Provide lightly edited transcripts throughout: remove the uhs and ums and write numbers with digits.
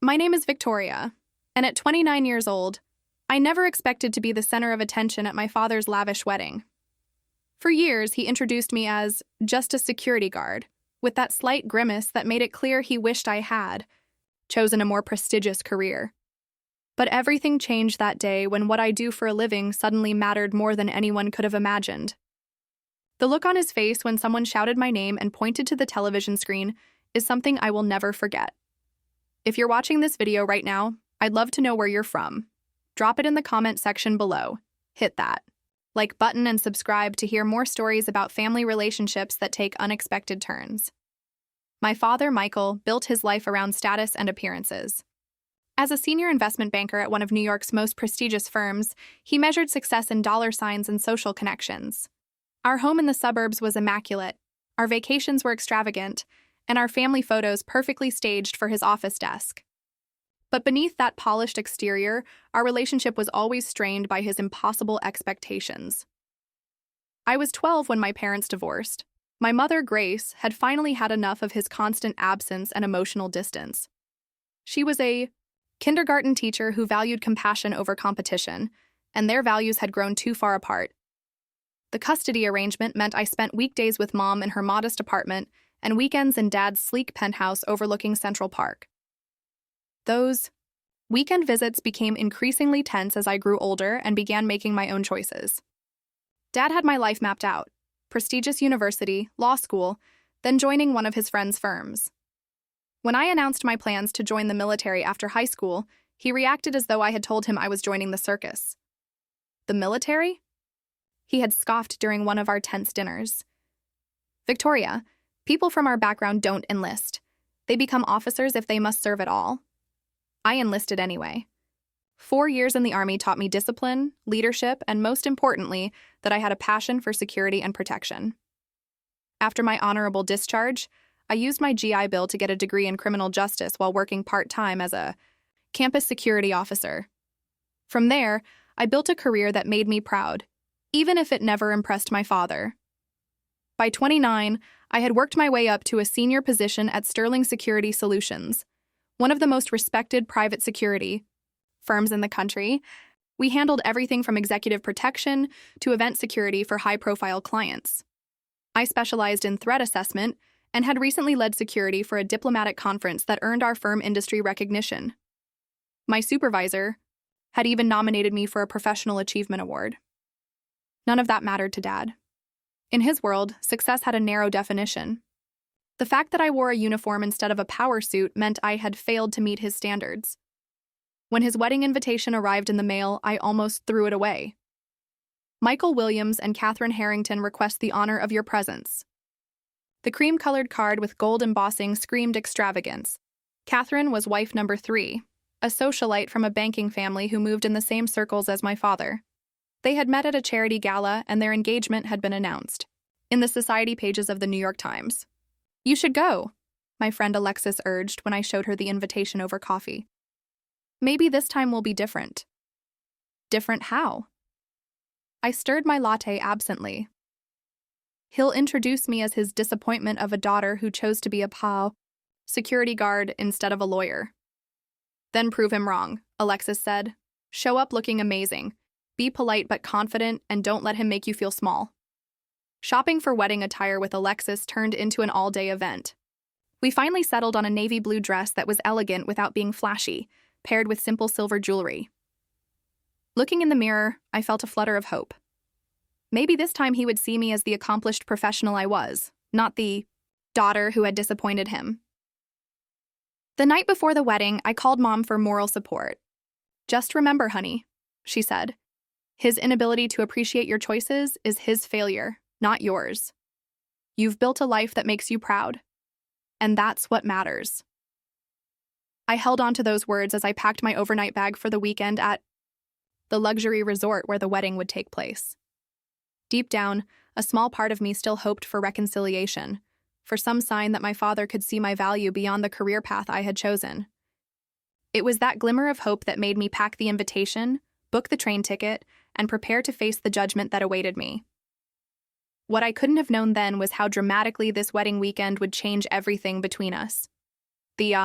My name is Victoria, and at 29 years old, I never expected to be the center of attention at my father's lavish wedding. For years, he introduced me as just a security guard, with that slight grimace that made it clear he wished I had chosen a more prestigious career. But everything changed that day when what I do for a living suddenly mattered more than anyone could have imagined. The look on his face when someone shouted my name and pointed to the television screen is something I will never forget. If you're watching this video right now, I'd love to know where you're from. Drop it in the comment section below. Hit that like button and subscribe to hear more stories about family relationships that take unexpected turns. My father, Michael, built his life around status and appearances. As a senior investment banker at one of New York's most prestigious firms, he measured success in dollar signs and social connections. Our home in the suburbs was immaculate, our vacations were extravagant, and our family photos perfectly staged for his office desk. But beneath that polished exterior, our relationship was always strained by his impossible expectations. I was 12 when my parents divorced. My mother, Grace, had finally had enough of his constant absence and emotional distance. She was a kindergarten teacher who valued compassion over competition, and their values had grown too far apart. The custody arrangement meant I spent weekdays with Mom in her modest apartment and weekends in Dad's sleek penthouse overlooking Central Park. Those weekend visits became increasingly tense as I grew older and began making my own choices. Dad had my life mapped out: prestigious university, law school, then joining one of his friends' firms. When I announced my plans to join the military after high school, he reacted as though I had told him I was joining the circus. The military? He had scoffed during one of our tense dinners. Victoria, people from our background don't enlist. They become officers if they must serve at all. I enlisted anyway. 4 years in the Army taught me discipline, leadership, and most importantly, that I had a passion for security and protection. After my honorable discharge, I used my GI Bill to get a degree in criminal justice while working part-time as a campus security officer. From there, I built a career that made me proud, even if it never impressed my father. By 29, I had worked my way up to a senior position at Sterling Security Solutions, one of the most respected private security firms in the country. We handled everything from executive protection to event security for high-profile clients. I specialized in threat assessment and had recently led security for a diplomatic conference that earned our firm industry recognition. My supervisor had even nominated me for a Professional Achievement Award. None of that mattered to Dad. In his world, success had a narrow definition. The fact that I wore a uniform instead of a power suit meant I had failed to meet his standards. When his wedding invitation arrived in the mail, I almost threw it away. Michael Williams and Catherine Harrington request the honor of your presence. The cream-colored card with gold embossing screamed extravagance. Catherine was wife number 3, a socialite from a banking family who moved in the same circles as my father. They had met at a charity gala, and their engagement had been announced in the society pages of the New York Times. "You should go," my friend Alexis urged when I showed her the invitation over coffee. "Maybe this time will be different." Different how? I stirred my latte absently. "He'll introduce me as his disappointment of a daughter who chose to be a security guard instead of a lawyer." "Then prove him wrong," Alexis said. "Show up looking amazing. Be polite but confident, and don't let him make you feel small." Shopping for wedding attire with Alexis turned into an all-day event. We finally settled on a navy blue dress that was elegant without being flashy, paired with simple silver jewelry. Looking in the mirror, I felt a flutter of hope. Maybe this time he would see me as the accomplished professional I was, not the daughter who had disappointed him. The night before the wedding, I called Mom for moral support. "Just remember, honey," she said, "his inability to appreciate your choices is his failure, not yours. You've built a life that makes you proud, and that's what matters." I held on to those words as I packed my overnight bag for the weekend at the luxury resort where the wedding would take place. Deep down, a small part of me still hoped for reconciliation, for some sign that my father could see my value beyond the career path I had chosen. It was that glimmer of hope that made me pack the invitation, book the train ticket, and prepare to face the judgment that awaited me. What I couldn't have known then was how dramatically this wedding weekend would change everything between us. The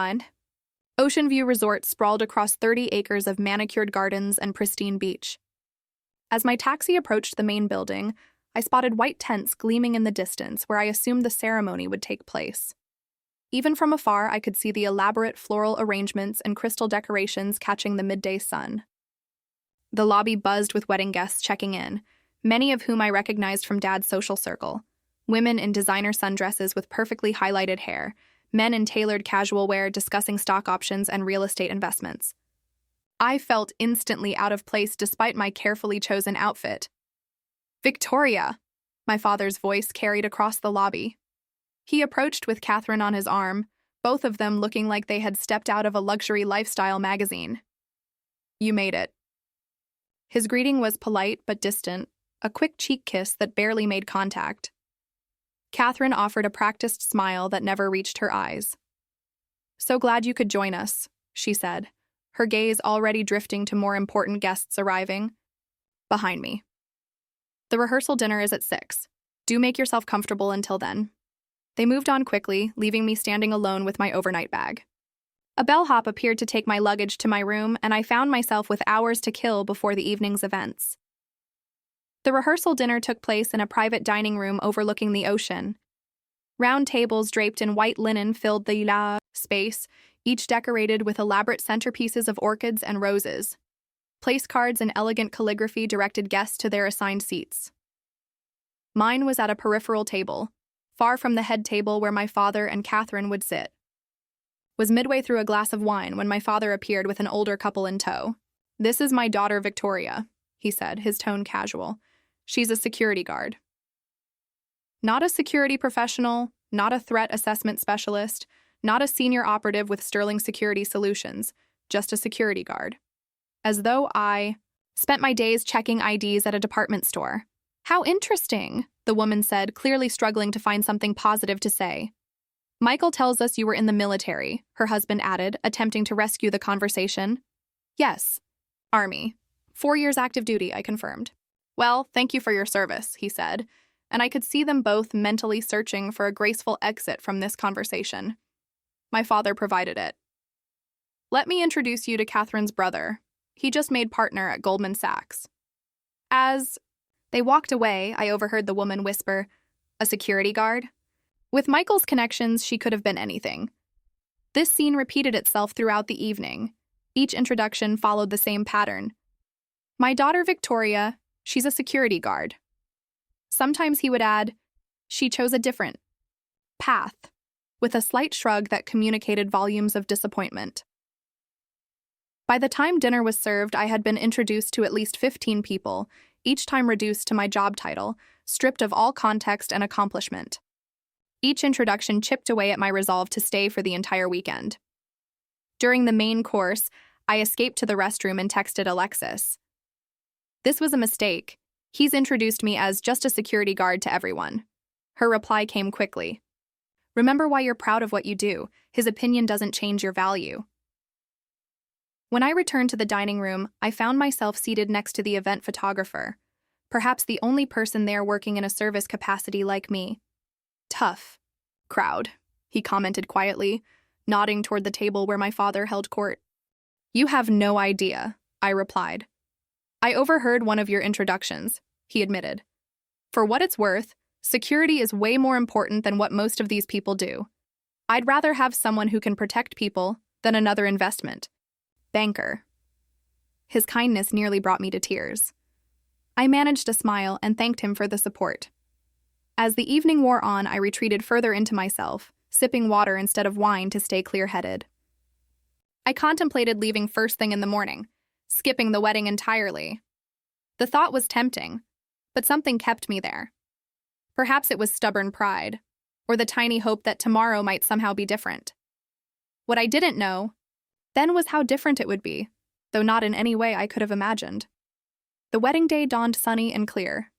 Ocean View Resort sprawled across 30 acres of manicured gardens and pristine beach. As my taxi approached the main building, I spotted white tents gleaming in the distance where I assumed the ceremony would take place. Even from afar, I could see the elaborate floral arrangements and crystal decorations catching the midday sun. The lobby buzzed with wedding guests checking in, many of whom I recognized from Dad's social circle. Women in designer sundresses with perfectly highlighted hair, men in tailored casual wear discussing stock options and real estate investments. I felt instantly out of place despite my carefully chosen outfit. "Victoria!" My father's voice carried across the lobby. He approached with Catherine on his arm, both of them looking like they had stepped out of a luxury lifestyle magazine. "You made it." His greeting was polite but distant, a quick cheek kiss that barely made contact. Catherine offered a practiced smile that never reached her eyes. "So glad you could join us," she said, her gaze already drifting to more important guests arriving. "Behind me. The rehearsal dinner is at 6. Do make yourself comfortable until then." They moved on quickly, leaving me standing alone with my overnight bag. A bellhop appeared to take my luggage to my room, and I found myself with hours to kill before the evening's events. The rehearsal dinner took place in a private dining room overlooking the ocean. Round tables draped in white linen filled the space, each decorated with elaborate centerpieces of orchids and roses. Place cards and elegant calligraphy directed guests to their assigned seats. Mine was at a peripheral table, far from the head table where my father and Catherine would sit. Was midway through a glass of wine when my father appeared with an older couple in tow. "This is my daughter Victoria," he said, his tone casual. "She's a security guard." Not a security professional, not a threat assessment specialist, not a senior operative with Sterling Security Solutions, just a security guard. As though I spent my days checking IDs at a department store. "How interesting," the woman said, clearly struggling to find something positive to say. "Michael tells us you were in the military," her husband added, attempting to rescue the conversation. "Yes. Army. 4 years active duty," I confirmed. "Well, thank you for your service," he said, and I could see them both mentally searching for a graceful exit from this conversation. My father provided it. "Let me introduce you to Catherine's brother. He just made partner at Goldman Sachs." As they walked away, I overheard the woman whisper, "A security guard?" With Michael's connections, she could have been anything. This scene repeated itself throughout the evening. Each introduction followed the same pattern. "My daughter Victoria, she's a security guard." Sometimes he would add, "She chose a different path," with a slight shrug that communicated volumes of disappointment. By the time dinner was served, I had been introduced to at least 15 people, each time reduced to my job title, stripped of all context and accomplishment. Each introduction chipped away at my resolve to stay for the entire weekend. During the main course, I escaped to the restroom and texted Alexis. "This was a mistake. He's introduced me as just a security guard to everyone." Her reply came quickly. "Remember why you're proud of what you do. His opinion doesn't change your value." When I returned to the dining room, I found myself seated next to the event photographer, perhaps the only person there working in a service capacity like me. "Tough crowd," he commented quietly, nodding toward the table where my father held court. "You have no idea," I replied. "I overheard one of your introductions," he admitted. "For what it's worth, security is way more important than what most of these people do. I'd rather have someone who can protect people than another investment banker." His kindness nearly brought me to tears. I managed a smile and thanked him for the support. As the evening wore on, I retreated further into myself, sipping water instead of wine to stay clear-headed. I contemplated leaving first thing in the morning, skipping the wedding entirely. The thought was tempting, but something kept me there. Perhaps it was stubborn pride, or the tiny hope that tomorrow might somehow be different. What I didn't know then was how different it would be, though not in any way I could have imagined. The wedding day dawned sunny and clear.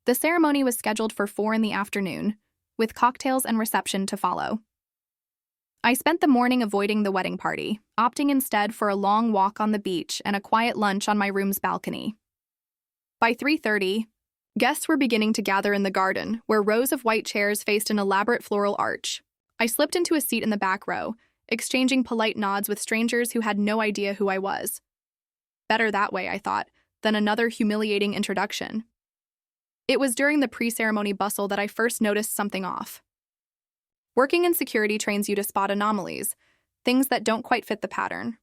The ceremony was scheduled for 4 in the afternoon, with cocktails and reception to follow. I spent the morning avoiding the wedding party, opting instead for a long walk on the beach and a quiet lunch on my room's balcony. By 3:30, guests were beginning to gather in the garden, where rows of white chairs faced an elaborate floral arch. I slipped into a seat in the back row, exchanging polite nods with strangers who had no idea who I was. Better that way, I thought, than another humiliating introduction. It was during the pre-ceremony bustle that I first noticed something off. Working in security trains you to spot anomalies, things that don't quite fit the pattern.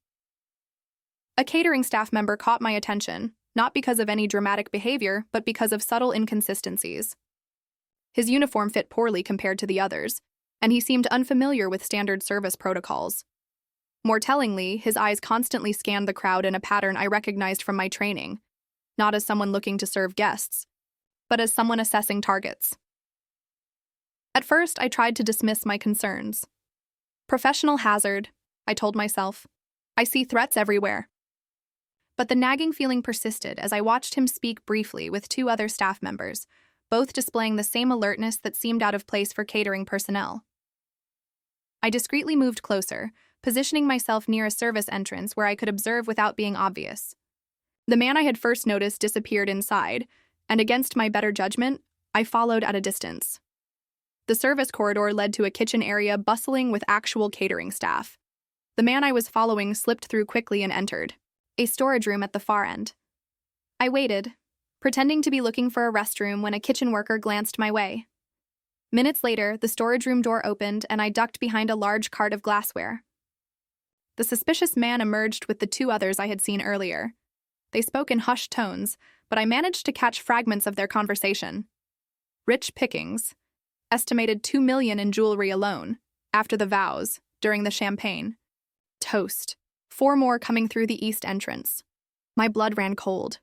A catering staff member caught my attention, not because of any dramatic behavior, but because of subtle inconsistencies. His uniform fit poorly compared to the others, and he seemed unfamiliar with standard service protocols. More tellingly, his eyes constantly scanned the crowd in a pattern I recognized from my training, not as someone looking to serve guests, but as someone assessing targets. At first, I tried to dismiss my concerns. Professional hazard, I told myself. I see threats everywhere. But the nagging feeling persisted as I watched him speak briefly with two other staff members, both displaying the same alertness that seemed out of place for catering personnel. I discreetly moved closer, positioning myself near a service entrance where I could observe without being obvious. The man I had first noticed disappeared inside, and against my better judgment, I followed at a distance. The service corridor led to a kitchen area bustling with actual catering staff. The man I was following slipped through quickly and entered a storage room at the far end. I waited, pretending to be looking for a restroom when a kitchen worker glanced my way. Minutes later, the storage room door opened and I ducked behind a large cart of glassware. The suspicious man emerged with the two others I had seen earlier. They spoke in hushed tones, but I managed to catch fragments of their conversation. Rich pickings. Estimated $2 million in jewelry alone, after the vows, during the champagne. Toast. 4 more coming through the east entrance. My blood ran cold.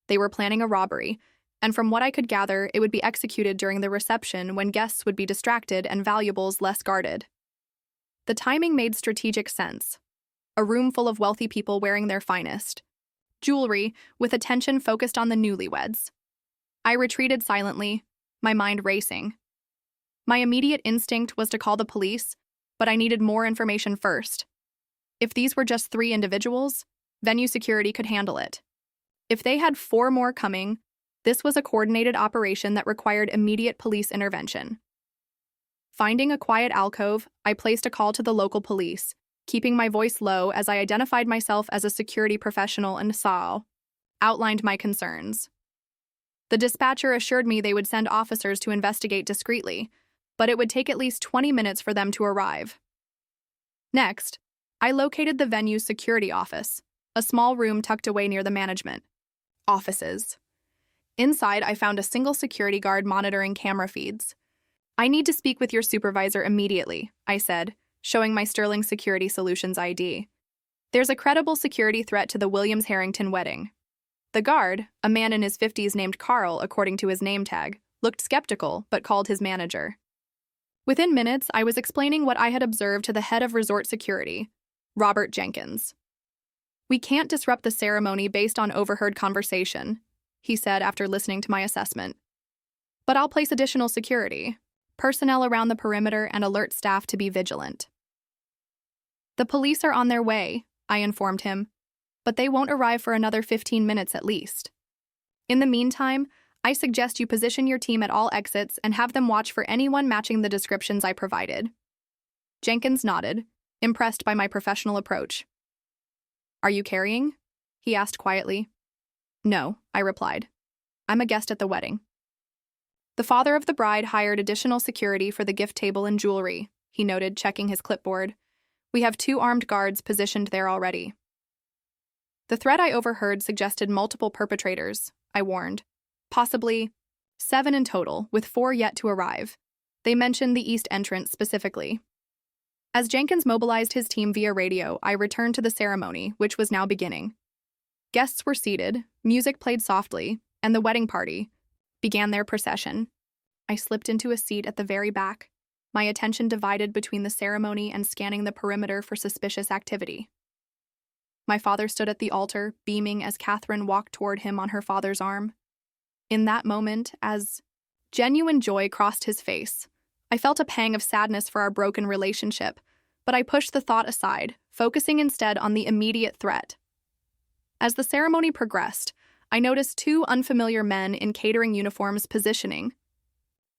They were planning a robbery, and from what I could gather, it would be executed during the reception when guests would be distracted and valuables less guarded. The timing made strategic sense. A room full of wealthy people wearing their finest. Jewelry, with attention focused on the newlyweds. I retreated silently, my mind racing. My immediate instinct was to call the police, but I needed more information first. If these were just 3 individuals, venue security could handle it. If they had 4 more coming, this was a coordinated operation that required immediate police intervention. Finding a quiet alcove, I placed a call to the local police, keeping my voice low as I identified myself as a security professional and outlined my concerns. The dispatcher assured me they would send officers to investigate discreetly, but it would take at least 20 minutes for them to arrive. Next, I located the venue's security office, a small room tucked away near the management offices. Inside, I found a single security guard monitoring camera feeds. "I need to speak with your supervisor immediately," I said, showing my Sterling Security Solutions ID. "There's a credible security threat to the Williams-Harrington wedding." The guard, a man in his 50s named Carl according to his name tag, looked skeptical but called his manager. Within minutes, I was explaining what I had observed to the head of resort security, Robert Jenkins. "We can't disrupt the ceremony based on overheard conversation," he said after listening to my assessment. "But I'll place additional security, personnel around the perimeter, and alert staff to be vigilant." "The police are on their way," I informed him, "but they won't arrive for another 15 minutes at least. In the meantime, I suggest you position your team at all exits and have them watch for anyone matching the descriptions I provided." Jenkins nodded, impressed by my professional approach. "Are you carrying?" he asked quietly. "No," I replied. "I'm a guest at the wedding." The father of the bride hired additional security for the gift table and jewelry, he noted, checking his clipboard. "We have 2 armed guards positioned there already." The threat I overheard suggested multiple perpetrators, I warned. Possibly 7 in total, with 4 yet to arrive. They mentioned the east entrance specifically. As Jenkins mobilized his team via radio, I returned to the ceremony, which was now beginning. Guests were seated, music played softly, and the wedding party began their procession. I slipped into a seat at the very back, my attention divided between the ceremony and scanning the perimeter for suspicious activity. My father stood at the altar, beaming as Catherine walked toward him on her father's arm. In that moment, as genuine joy crossed his face, I felt a pang of sadness for our broken relationship, but I pushed the thought aside, focusing instead on the immediate threat. As the ceremony progressed, I noticed 2 unfamiliar men in catering uniforms positioning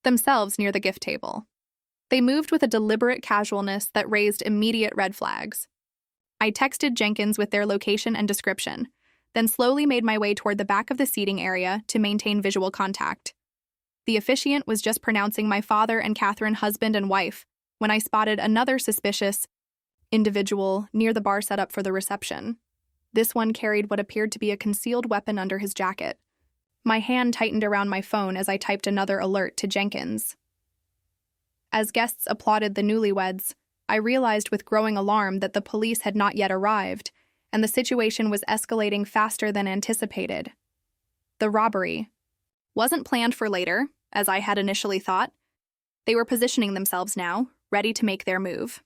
themselves near the gift table. They moved with a deliberate casualness that raised immediate red flags. I texted Jenkins with their location and description, then slowly made my way toward the back of the seating area to maintain visual contact. The officiant was just pronouncing my father and Catherine husband and wife when I spotted another suspicious individual near the bar set up for the reception. This one carried what appeared to be a concealed weapon under his jacket. My hand tightened around my phone as I typed another alert to Jenkins. As guests applauded the newlyweds, I realized with growing alarm that the police had not yet arrived, and the situation was escalating faster than anticipated. The robbery wasn't planned for later, as I had initially thought. They were positioning themselves now, ready to make their move.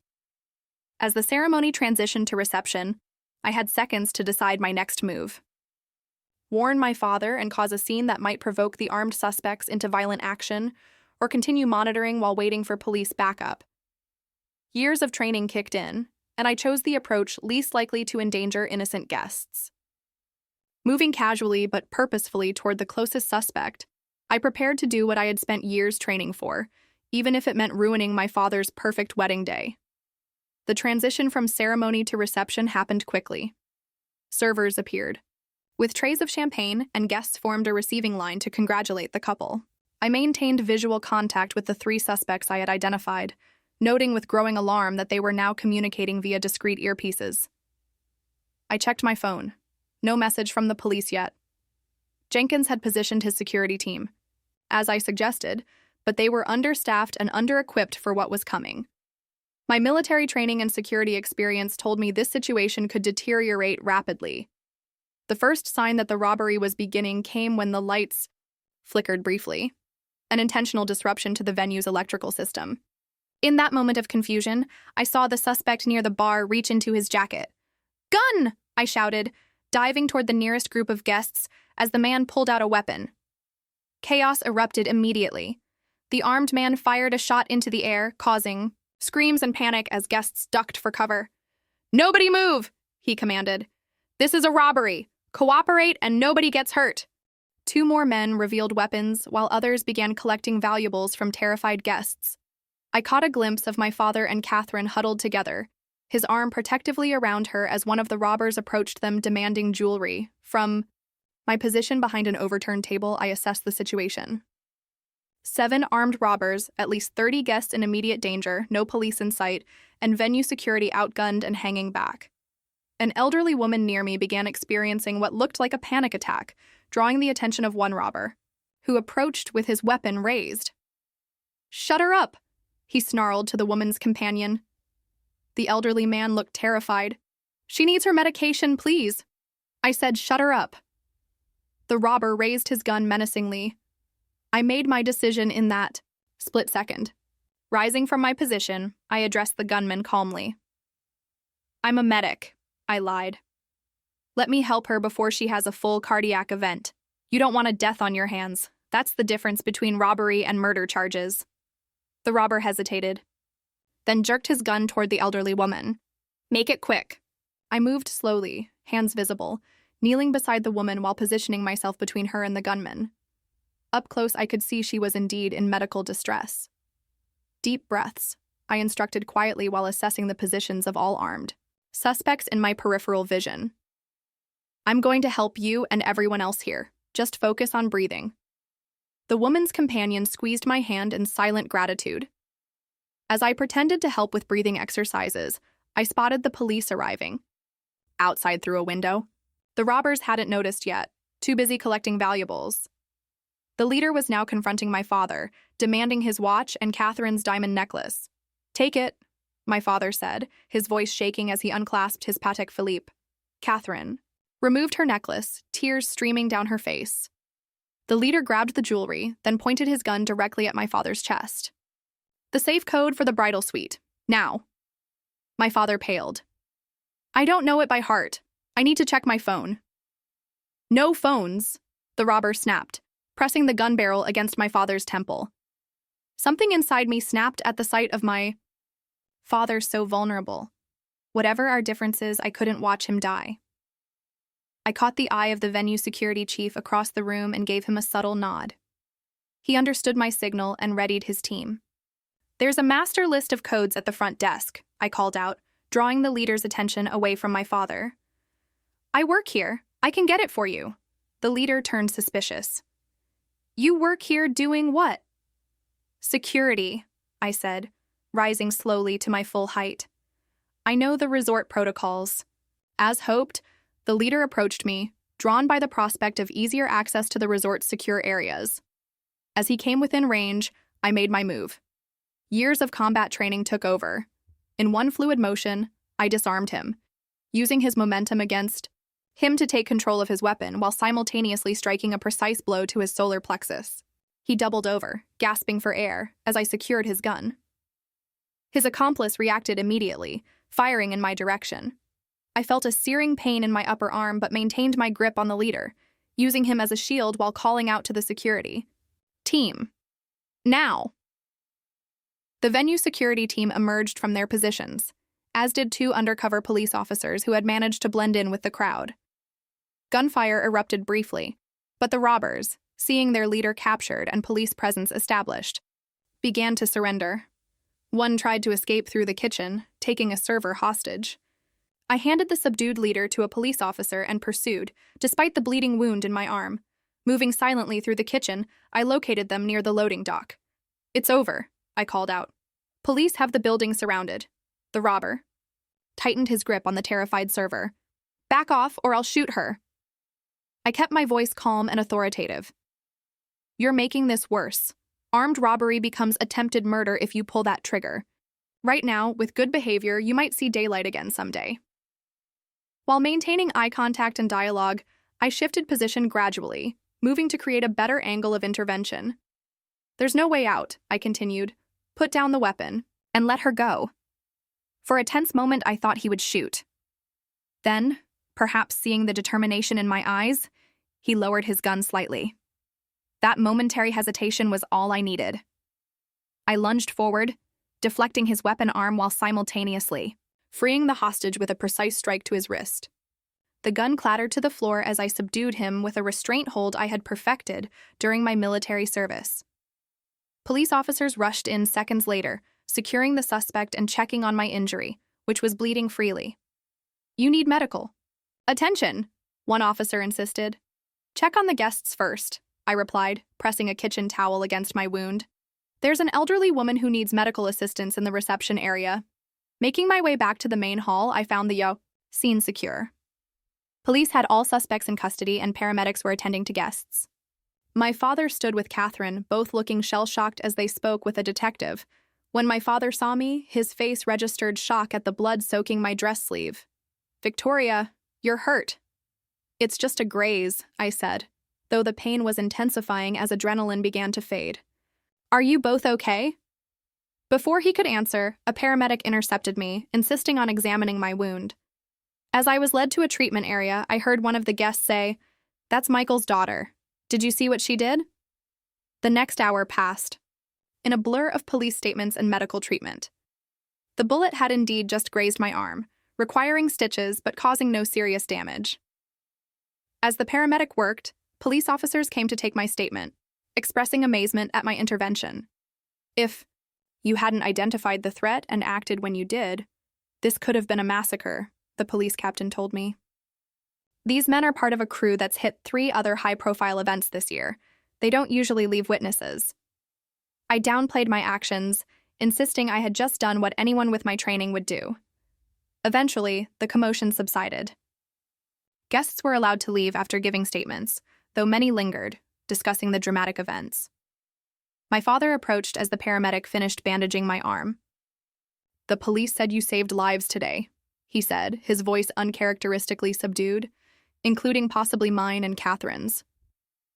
As the ceremony transitioned to reception, I had seconds to decide my next move. Warn my father and cause a scene that might provoke the armed suspects into violent action, or continue monitoring while waiting for police backup. Years of training kicked in, and I chose the approach least likely to endanger innocent guests. Moving casually but purposefully toward the closest suspect, I prepared to do what I had spent years training for, even if it meant ruining my father's perfect wedding day. The transition from ceremony to reception happened quickly. Servers appeared. With trays of champagne, and guests formed a receiving line to congratulate the couple. I maintained visual contact with the three suspects I had identified, noting with growing alarm that they were now communicating via discreet earpieces. I checked my phone. No message from the police yet. Jenkins had positioned his security team, as I suggested, but they were understaffed and under-equipped for what was coming. My military training and security experience told me this situation could deteriorate rapidly. The first sign that the robbery was beginning came when the lights flickered briefly, an intentional disruption to the venue's electrical system. In that moment of confusion, I saw the suspect near the bar reach into his jacket. "Gun!" I shouted, diving toward the nearest group of guests as the man pulled out a weapon. Chaos erupted immediately. The armed man fired a shot into the air, causing screams and panic as guests ducked for cover. "Nobody move!" he commanded. "This is a robbery. Cooperate and nobody gets hurt." Two more men revealed weapons while others began collecting valuables from terrified guests. I caught a glimpse of my father and Catherine huddled together, his arm protectively around her as one of the robbers approached them demanding jewelry. From my position behind an overturned table, I assessed the situation. 7 armed robbers, at least 30 guests in immediate danger, no police in sight, and venue security outgunned and hanging back. An elderly woman near me began experiencing what looked like a panic attack, drawing the attention of one robber, who approached with his weapon raised. "Shut her up!" he snarled to the woman's companion. The elderly man looked terrified. "She needs her medication, please." I said, "Shut her up." The robber raised his gun menacingly. I made my decision in that split second. Rising from my position, I addressed the gunman calmly. "I'm a medic," I lied. "Let me help her before she has a full cardiac event. You don't want a death on your hands. That's the difference between robbery and murder charges." The robber hesitated, then jerked his gun toward the elderly woman. "Make it quick." I moved slowly, hands visible, kneeling beside the woman while positioning myself between her and the gunman. Up close, I could see she was indeed in medical distress. "Deep breaths," I instructed quietly while assessing the positions of all armed suspects in my peripheral vision. "I'm going to help you and everyone else here. Just focus on breathing." The woman's companion squeezed my hand in silent gratitude. As I pretended to help with breathing exercises, I spotted the police arriving. Outside through a window. The robbers hadn't noticed yet, too busy collecting valuables. The leader was now confronting my father, demanding his watch and Catherine's diamond necklace. "Take it," my father said, his voice shaking as he unclasped his Patek Philippe. Catherine removed her necklace, tears streaming down her face. The leader grabbed the jewelry, then pointed his gun directly at my father's chest. "The safe code for the bridal suite. Now." My father paled. "I don't know it by heart. I need to check my phone." "No phones," the robber snapped, pressing the gun barrel against my father's temple. Something inside me snapped at the sight of my father so vulnerable. Whatever our differences, I couldn't watch him die. I caught the eye of the venue security chief across the room and gave him a subtle nod. He understood my signal and readied his team. "There's a master list of codes at the front desk," I called out, drawing the leader's attention away from my father. "I work here. I can get it for you." The leader turned suspicious. "You work here doing what?" "Security," I said, rising slowly to my full height. "I know the resort protocols." As hoped, the leader approached me, drawn by the prospect of easier access to the resort's secure areas. As he came within range, I made my move. Years of combat training took over. In one fluid motion, I disarmed him, using his momentum against him to take control of his weapon while simultaneously striking a precise blow to his solar plexus. He doubled over, gasping for air, as I secured his gun. His accomplice reacted immediately, firing in my direction. I felt a searing pain in my upper arm but maintained my grip on the leader, using him as a shield while calling out to the security team. "Now!" The venue security team emerged from their positions, as did two undercover police officers who had managed to blend in with the crowd. Gunfire erupted briefly, but the robbers, seeing their leader captured and police presence established, began to surrender. One tried to escape through the kitchen, taking a server hostage. I handed the subdued leader to a police officer and pursued, despite the bleeding wound in my arm. Moving silently through the kitchen, I located them near the loading dock. "It's over," I called out. "Police have the building surrounded." The robber tightened his grip on the terrified server. "Back off or I'll shoot her." I kept my voice calm and authoritative. "You're making this worse. Armed robbery becomes attempted murder if you pull that trigger. Right now, with good behavior, you might see daylight again someday." While maintaining eye contact and dialogue, I shifted position gradually, moving to create a better angle of intervention. "There's no way out," I continued. "Put down the weapon and let her go." For a tense moment, I thought he would shoot. Then, perhaps seeing the determination in my eyes, he lowered his gun slightly. That momentary hesitation was all I needed. I lunged forward, deflecting his weapon arm while simultaneously freeing the hostage with a precise strike to his wrist. The gun clattered to the floor as I subdued him with a restraint hold I had perfected during my military service. Police officers rushed in seconds later, securing the suspect and checking on my injury, which was bleeding freely. "You need medical attention," one officer insisted. "Check on the guests first," I replied, pressing a kitchen towel against my wound. "There's an elderly woman who needs medical assistance in the reception area." Making my way back to the main hall, I found the scene secure. Police had all suspects in custody and paramedics were attending to guests. My father stood with Catherine, both looking shell-shocked as they spoke with a detective. When my father saw me, his face registered shock at the blood soaking my dress sleeve. "Victoria, you're hurt." "It's just a graze," I said, though the pain was intensifying as adrenaline began to fade. "Are you both okay?" Before he could answer, a paramedic intercepted me, insisting on examining my wound. As I was led to a treatment area, I heard one of the guests say, "That's Michael's daughter. Did you see what she did?" The next hour passed in a blur of police statements and medical treatment. The bullet had indeed just grazed my arm, requiring stitches but causing no serious damage. As the paramedic worked, police officers came to take my statement, expressing amazement at my intervention. "If you hadn't identified the threat and acted when you did, this could have been a massacre," the police captain told me. "These men are part of a crew that's hit 3 other high-profile events this year. They don't usually leave witnesses." I downplayed my actions, insisting I had just done what anyone with my training would do. Eventually, the commotion subsided. Guests were allowed to leave after giving statements, though many lingered, discussing the dramatic events. My father approached as the paramedic finished bandaging my arm. "The police said you saved lives today," he said, his voice uncharacteristically subdued, including possibly mine and Catherine's.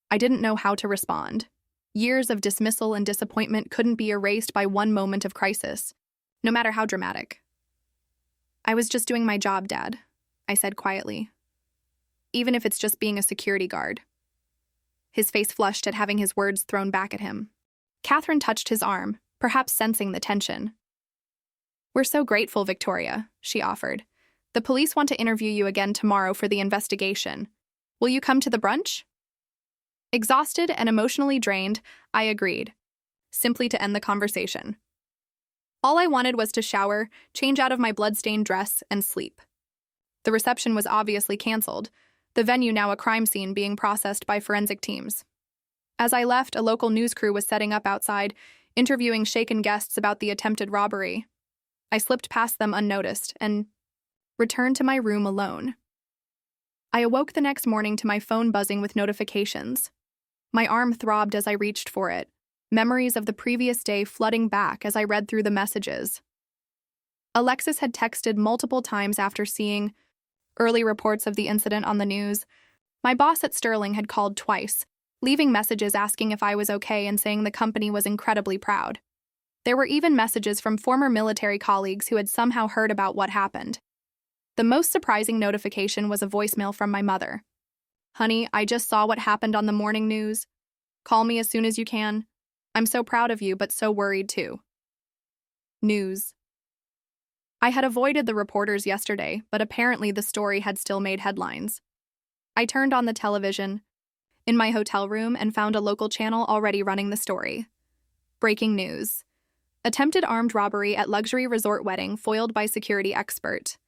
I didn't know how to respond. Years of dismissal and disappointment couldn't be erased by one moment of crisis, no matter how dramatic. "I was just doing my job, Dad," I said quietly. "Even if it's just being a security guard." His face flushed at having his words thrown back at him. Catherine touched his arm, perhaps sensing the tension. "We're so grateful, Victoria," she offered. "The police want to interview you again tomorrow for the investigation. Will you come to the brunch?" Exhausted and emotionally drained, I agreed, simply to end the conversation. All I wanted was to shower, change out of my blood-stained dress, and sleep. The reception was obviously canceled, the venue now a crime scene being processed by forensic teams. As I left, a local news crew was setting up outside, interviewing shaken guests about the attempted robbery. I slipped past them unnoticed and returned to my room alone. I awoke the next morning to my phone buzzing with notifications. My arm throbbed as I reached for it, memories of the previous day flooding back as I read through the messages. Alexis had texted multiple times after seeing early reports of the incident on the news. My boss at Sterling had called twice, leaving messages asking if I was okay and saying the company was incredibly proud. There were even messages from former military colleagues who had somehow heard about what happened. The most surprising notification was a voicemail from my mother. "Honey, I just saw what happened on the morning news. Call me as soon as you can. I'm so proud of you, but so worried too." News. I had avoided the reporters yesterday, but apparently the story had still made headlines. I turned on the television in my hotel room and found a local channel already running the story. Breaking news. Attempted armed robbery at luxury resort wedding foiled by security expert.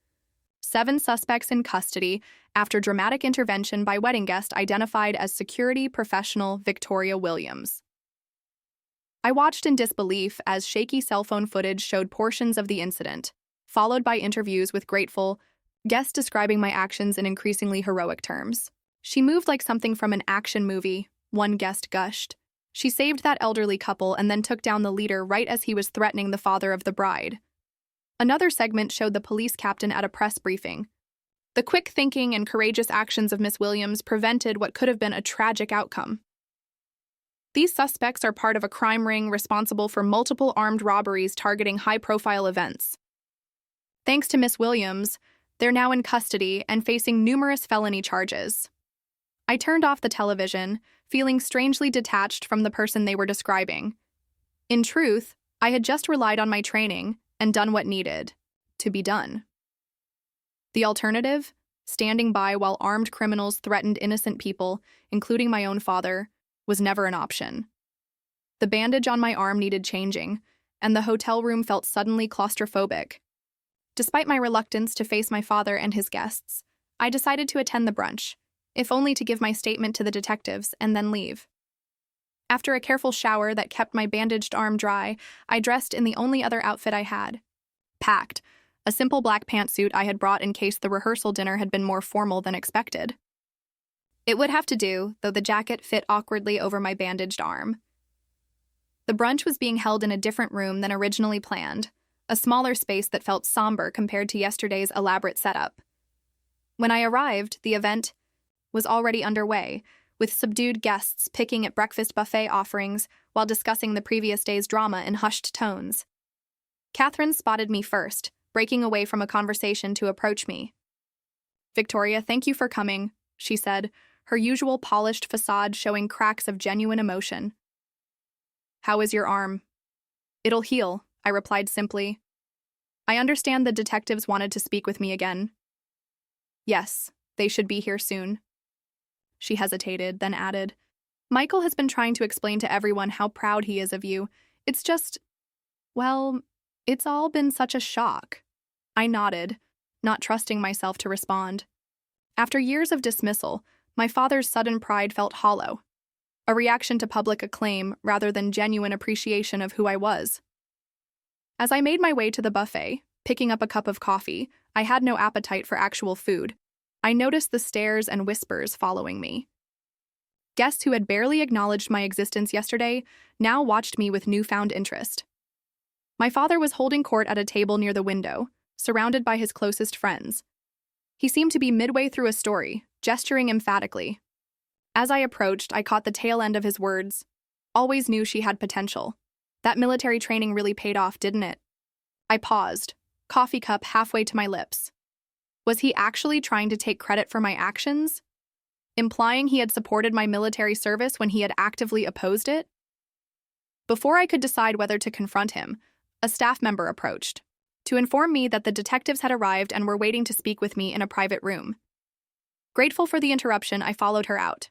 7 suspects in custody after dramatic intervention by wedding guest identified as security professional Victoria Williams. I watched in disbelief as shaky cell phone footage showed portions of the incident, followed by interviews with grateful guests describing my actions in increasingly heroic terms. "She moved like something from an action movie," one guest gushed. "She saved that elderly couple and then took down the leader right as he was threatening the father of the bride." Another segment showed the police captain at a press briefing. The quick thinking and courageous actions of Miss Williams prevented what could have been a tragic outcome. These suspects are part of a crime ring responsible for multiple armed robberies targeting high-profile events. Thanks to Miss Williams, they're now in custody and facing numerous felony charges. I turned off the television, feeling strangely detached from the person they were describing. In truth, I had just relied on my training and done what needed to be done. The alternative, standing by while armed criminals threatened innocent people, including my own father, was never an option. The bandage on my arm needed changing, and the hotel room felt suddenly claustrophobic. Despite my reluctance to face my father and his guests, I decided to attend the brunch, if only to give my statement to the detectives and then leave. After a careful shower that kept my bandaged arm dry, I dressed in the only other outfit I had. Packed, a simple black pantsuit I had brought in case the rehearsal dinner had been more formal than expected. It would have to do, though the jacket fit awkwardly over my bandaged arm. The brunch was being held in a different room than originally planned, a smaller space that felt somber compared to yesterday's elaborate setup. When I arrived, the event was already underway, with subdued guests picking at breakfast buffet offerings while discussing the previous day's drama in hushed tones. Catherine spotted me first, breaking away from a conversation to approach me. "Victoria, thank you for coming," she said, her usual polished facade showing cracks of genuine emotion. "How is your arm?" "It'll heal," I replied simply. "I understand the detectives wanted to speak with me again." "Yes, they should be here soon." She hesitated, then added, "Michael has been trying to explain to everyone how proud he is of you. It's just, well, it's all been such a shock." I nodded, not trusting myself to respond. After years of dismissal, my father's sudden pride felt hollow, a reaction to public acclaim rather than genuine appreciation of who I was. As I made my way to the buffet, picking up a cup of coffee, I had no appetite for actual food. I noticed the stares and whispers following me. Guests who had barely acknowledged my existence yesterday now watched me with newfound interest. My father was holding court at a table near the window, surrounded by his closest friends. He seemed to be midway through a story, gesturing emphatically. As I approached, I caught the tail end of his words. "Always knew she had potential. That military training really paid off, didn't it?" I paused, coffee cup halfway to my lips. Was he actually trying to take credit for my actions? Implying he had supported my military service when he had actively opposed it? Before I could decide whether to confront him, a staff member approached to inform me that the detectives had arrived and were waiting to speak with me in a private room. Grateful for the interruption, I followed her out.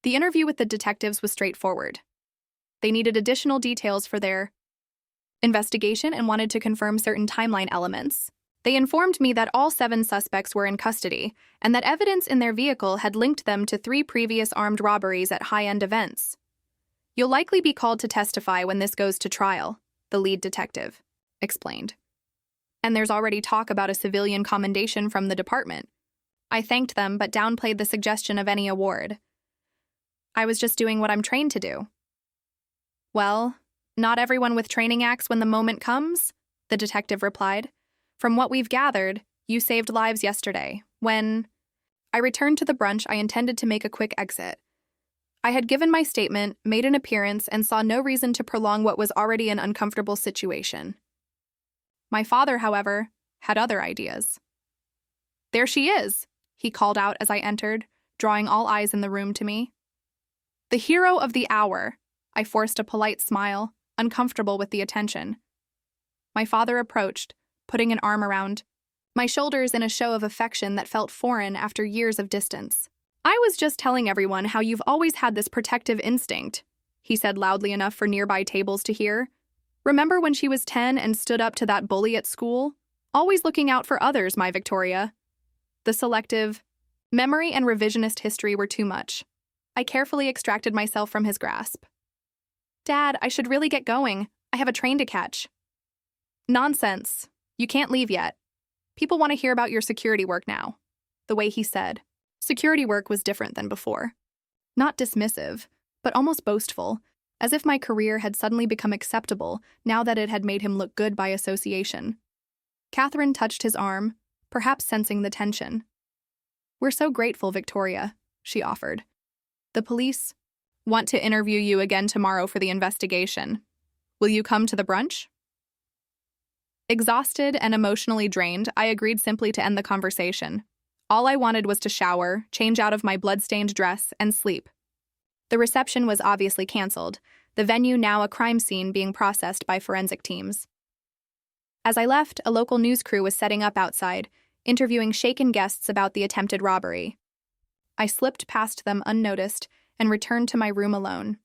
The interview with the detectives was straightforward. They needed additional details for their investigation and wanted to confirm certain timeline elements. They informed me that all 7 suspects were in custody and that evidence in their vehicle had linked them to 3 previous armed robberies at high-end events. You'll likely be called to testify when this goes to trial, the lead detective explained. And there's already talk about a civilian commendation from the department. I thanked them but downplayed the suggestion of any award. I was just doing what I'm trained to do. Well, not everyone with training acts when the moment comes, the detective replied. From what we've gathered, you saved lives yesterday, when I returned to the brunch. I intended to make a quick exit. I had given my statement, made an appearance, and saw no reason to prolong what was already an uncomfortable situation. My father, however, had other ideas. There she is, he called out as I entered, drawing all eyes in the room to me. The hero of the hour. I forced a polite smile, uncomfortable with the attention. My father approached, putting an arm around my shoulders in a show of affection that felt foreign after years of distance. I was just telling everyone how you've always had this protective instinct, he said loudly enough for nearby tables to hear. Remember when she was 10 and stood up to that bully at school? Always looking out for others, my Victoria. The selective memory and revisionist history were too much. I carefully extracted myself from his grasp. Dad, I should really get going. I have a train to catch. Nonsense. You can't leave yet. People want to hear about your security work now. The way he said. Security work was different than before. Not dismissive, but almost boastful, as if my career had suddenly become acceptable now that it had made him look good by association. Catherine touched his arm, perhaps sensing the tension. We're so grateful, Victoria, she offered. The police want to interview you again tomorrow for the investigation. Will you come to the brunch? Exhausted and emotionally drained, I agreed simply to end the conversation. All I wanted was to shower, change out of my blood-stained dress, and sleep. The reception was obviously canceled, the venue now a crime scene being processed by forensic teams. As I left, a local news crew was setting up outside, interviewing shaken guests about the attempted robbery. I slipped past them unnoticed and returned to my room alone.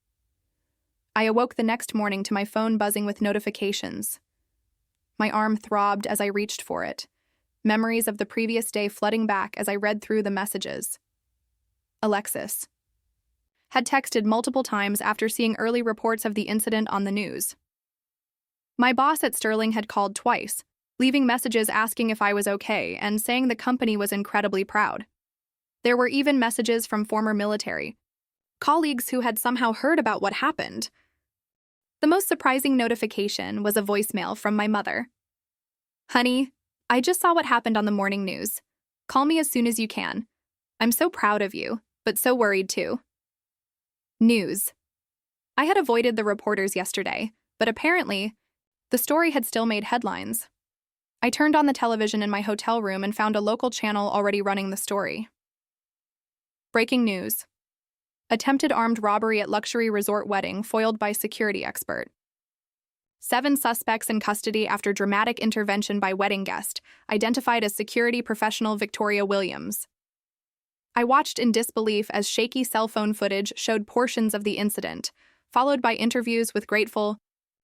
I awoke the next morning to my phone buzzing with notifications. My arm throbbed as I reached for it, memories of the previous day flooding back as I read through the messages. Alexis had texted multiple times after seeing early reports of the incident on the news. My boss at Sterling had called twice, leaving messages asking if I was okay and saying the company was incredibly proud. There were even messages from former military colleagues who had somehow heard about what happened. The most surprising notification was a voicemail from my mother. Honey, I just saw what happened on the morning news. Call me as soon as you can. I'm so proud of you, but so worried too. News. I had avoided the reporters yesterday, but apparently, the story had still made headlines. I turned on the television in my hotel room and found a local channel already running the story. Breaking news. Attempted armed robbery at luxury resort wedding foiled by security expert. 7 suspects in custody after dramatic intervention by wedding guest, identified as security professional Victoria Williams. I watched in disbelief as shaky cell phone footage showed portions of the incident, followed by interviews with grateful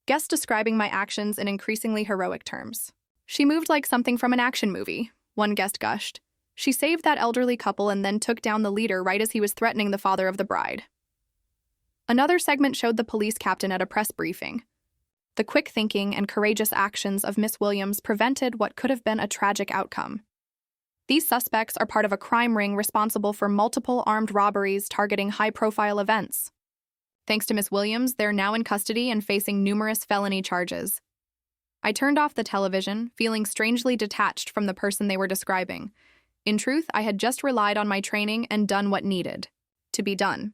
guests describing my actions in increasingly heroic terms. She moved like something from an action movie, one guest gushed. She saved that elderly couple and then took down the leader right as he was threatening the father of the bride. Another segment showed the police captain at a press briefing. The quick thinking and courageous actions of Miss Williams prevented what could have been a tragic outcome. These suspects are part of a crime ring responsible for multiple armed robberies targeting high-profile events. Thanks to Miss Williams, they're now in custody and facing numerous felony charges. I turned off the television, feeling strangely detached from the person they were describing. In truth, I had just relied on my training and done what needed to be done.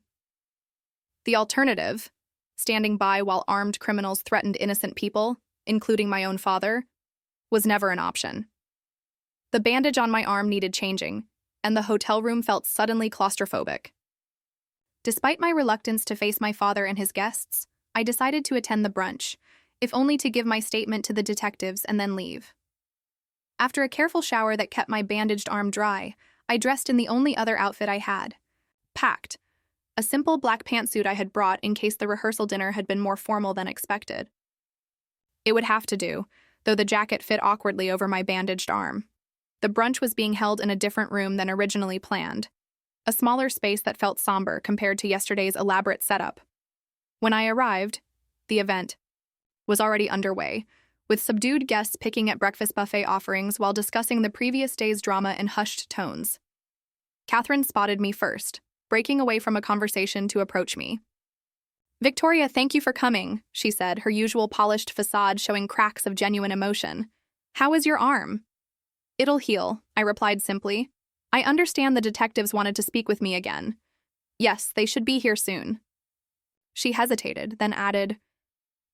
The alternative, standing by while armed criminals threatened innocent people, including my own father, was never an option. The bandage on my arm needed changing, and the hotel room felt suddenly claustrophobic. Despite my reluctance to face my father and his guests, I decided to attend the brunch, if only to give my statement to the detectives and then leave. After a careful shower that kept my bandaged arm dry, I dressed in the only other outfit I had. Packed. A simple black pantsuit I had brought in case the rehearsal dinner had been more formal than expected. It would have to do, though the jacket fit awkwardly over my bandaged arm. The brunch was being held in a different room than originally planned, a smaller space that felt somber compared to yesterday's elaborate setup. When I arrived, the event was already underway, with subdued guests picking at breakfast buffet offerings while discussing the previous day's drama in hushed tones. Catherine spotted me first, breaking away from a conversation to approach me. "Victoria, thank you for coming," she said, her usual polished facade showing cracks of genuine emotion. "How is your arm?" "It'll heal," I replied simply. "I understand the detectives wanted to speak with me again. Yes, they should be here soon." She hesitated, then added,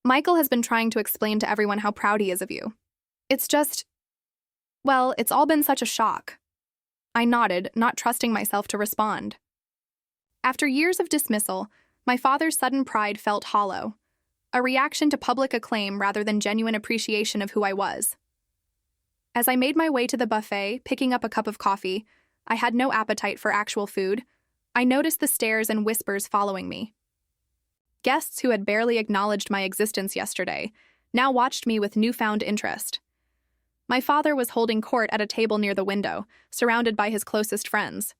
"Michael has been trying to explain to everyone how proud he is of you. It's just, well, it's all been such a shock." I nodded, not trusting myself to respond. After years of dismissal, my father's sudden pride felt hollow, a reaction to public acclaim rather than genuine appreciation of who I was. As I made my way to the buffet, picking up a cup of coffee, I had no appetite for actual food. I noticed the stares and whispers following me. Guests who had barely acknowledged my existence yesterday now watched me with newfound interest. My father was holding court at a table near the window, surrounded by his closest friends.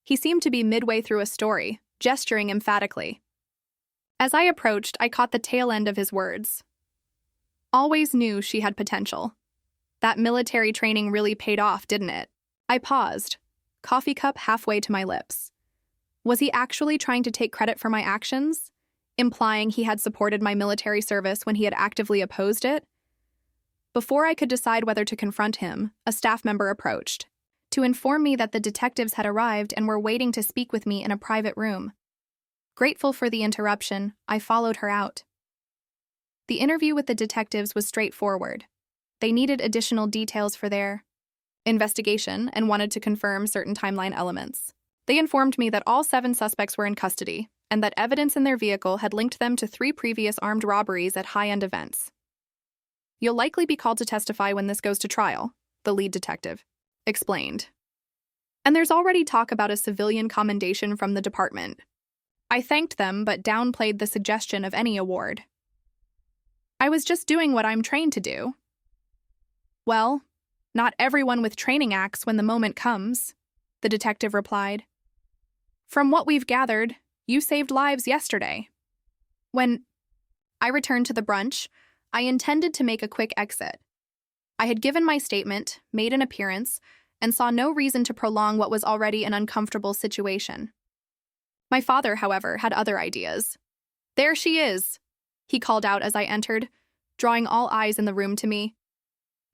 He seemed to be midway through a story, gesturing emphatically. As I approached, I caught the tail end of his words. "Always knew she had potential. That military training really paid off, didn't it?" I paused, coffee cup halfway to my lips. Was he actually trying to take credit for my actions, implying he had supported my military service when he had actively opposed it? Before I could decide whether to confront him, a staff member approached to inform me that the detectives had arrived and were waiting to speak with me in a private room. Grateful for the interruption, I followed her out. The interview with the detectives was straightforward. They needed additional details for their investigation and wanted to confirm certain timeline elements. They informed me that all 7 suspects were in custody and that evidence in their vehicle had linked them to 3 previous armed robberies at high-end events. "You'll likely be called to testify when this goes to trial," the lead detective explained. "And there's already talk about a civilian commendation from the department." I thanked them but downplayed the suggestion of any award. "I was just doing what I'm trained to do." "Well, not everyone with training acts when the moment comes," the detective replied. "From what we've gathered, you saved lives yesterday." When I returned to the brunch, I intended to make a quick exit. I had given my statement, made an appearance, and saw no reason to prolong what was already an uncomfortable situation. My father, however, had other ideas. "There she is," he called out as I entered, drawing all eyes in the room to me.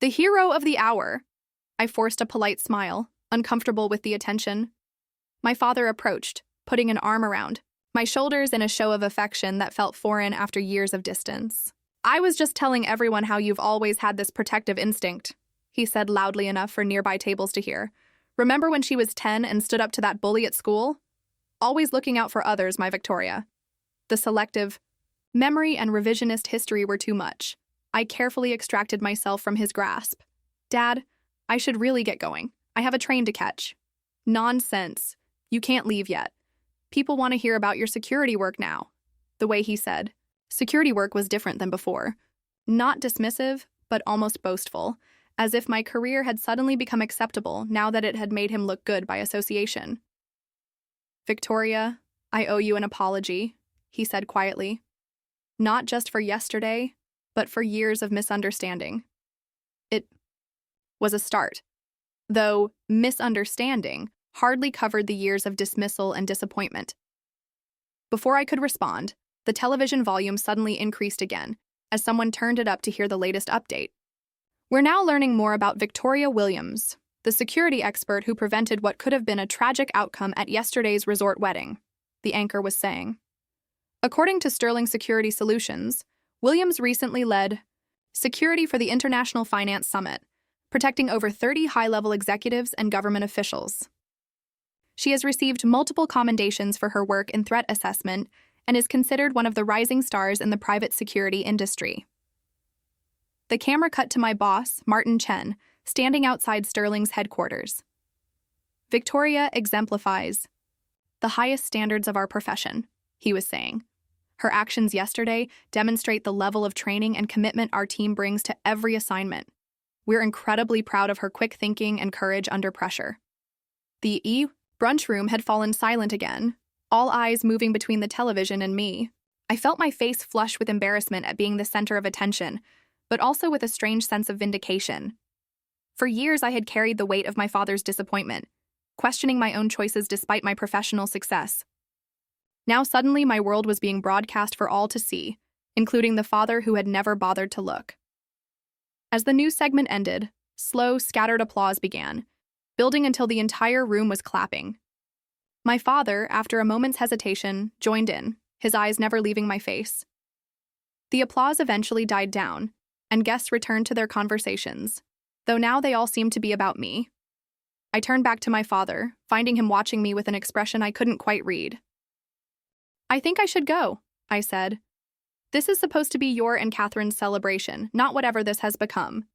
"The hero of the hour." I forced a polite smile, uncomfortable with the attention. My father approached, putting an arm around my shoulders in a show of affection that felt foreign after years of distance. "I was just telling everyone how you've always had this protective instinct," he said loudly enough for nearby tables to hear. "Remember when she was 10 and stood up to that bully at school? Always looking out for others, my Victoria." The selective memory and revisionist history were too much. I carefully extracted myself from his grasp. "Dad, I should really get going. I have a train to catch." "Nonsense. You can't leave yet. People want to hear about your security work now." The way he said security work was different than before. Not dismissive, but almost boastful, as if my career had suddenly become acceptable now that it had made him look good by association. "Victoria, I owe you an apology," he said quietly. "Not just for yesterday, but for years of misunderstanding." It was a start, though misunderstanding hardly covered the years of dismissal and disappointment. Before I could respond, the television volume suddenly increased again, as someone turned it up to hear the latest update. "We're now learning more about Victoria Williams, the security expert who prevented what could have been a tragic outcome at yesterday's resort wedding," the anchor was saying. According to Sterling Security Solutions, Williams recently led security for the International Finance Summit, protecting over 30 high-level executives and government officials. She has received multiple commendations for her work in threat assessment and is considered one of the rising stars in the private security industry. The camera cut to my boss, Martin Chen, standing outside Sterling's headquarters. "Victoria exemplifies the highest standards of our profession," he was saying. Her actions yesterday demonstrate the level of training and commitment our team brings to every assignment. We're incredibly proud of her quick thinking and courage under pressure. The brunch room had fallen silent again, all eyes moving between the television and me. I felt my face flush with embarrassment at being the center of attention, but also with a strange sense of vindication. For years, I had carried the weight of my father's disappointment, questioning my own choices despite my professional success. Now suddenly my world was being broadcast for all to see, including the father who had never bothered to look. As the news segment ended, slow, scattered applause began, building until the entire room was clapping. My father, after a moment's hesitation, joined in, his eyes never leaving my face. The applause eventually died down, and guests returned to their conversations, though now they all seemed to be about me. I turned back to my father, finding him watching me with an expression I couldn't quite read. "I think I should go," I said. "This is supposed to be your and Catherine's celebration, not whatever this has become."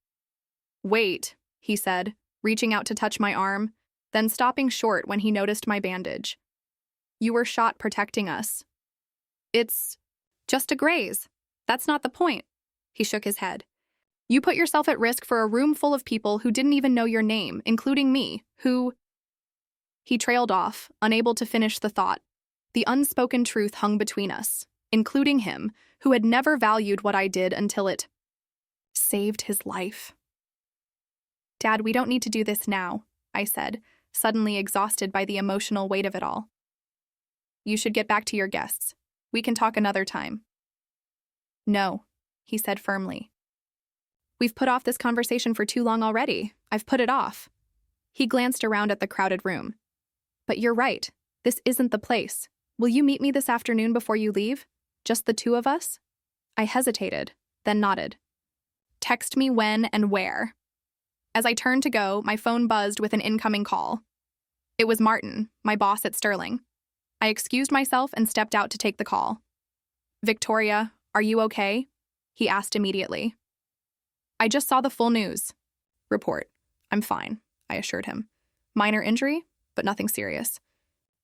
"Wait," he said, reaching out to touch my arm, then stopping short when he noticed my bandage. "You were shot protecting us." "It's just a graze. That's not the point." He shook his head. "You put yourself at risk for a room full of people who didn't even know your name, including me, who—" He trailed off, unable to finish the thought. The unspoken truth hung between us, including him, who had never valued what I did until it saved his life. "Dad, we don't need to do this now," I said, suddenly exhausted by the emotional weight of it all. "You should get back to your guests. We can talk another time." "No," he said firmly. "We've put off this conversation for too long already. I've put it off." He glanced around at the crowded room. "But you're right. This isn't the place. Will you meet me this afternoon before you leave? Just the two of us?" I hesitated, then nodded. "Text me when and where." As I turned to go, my phone buzzed with an incoming call. It was Martin, my boss at Sterling. I excused myself and stepped out to take the call. "Victoria, are you okay?" he asked immediately. "I just saw the full news report. I'm fine," I assured him. "Minor injury, but nothing serious.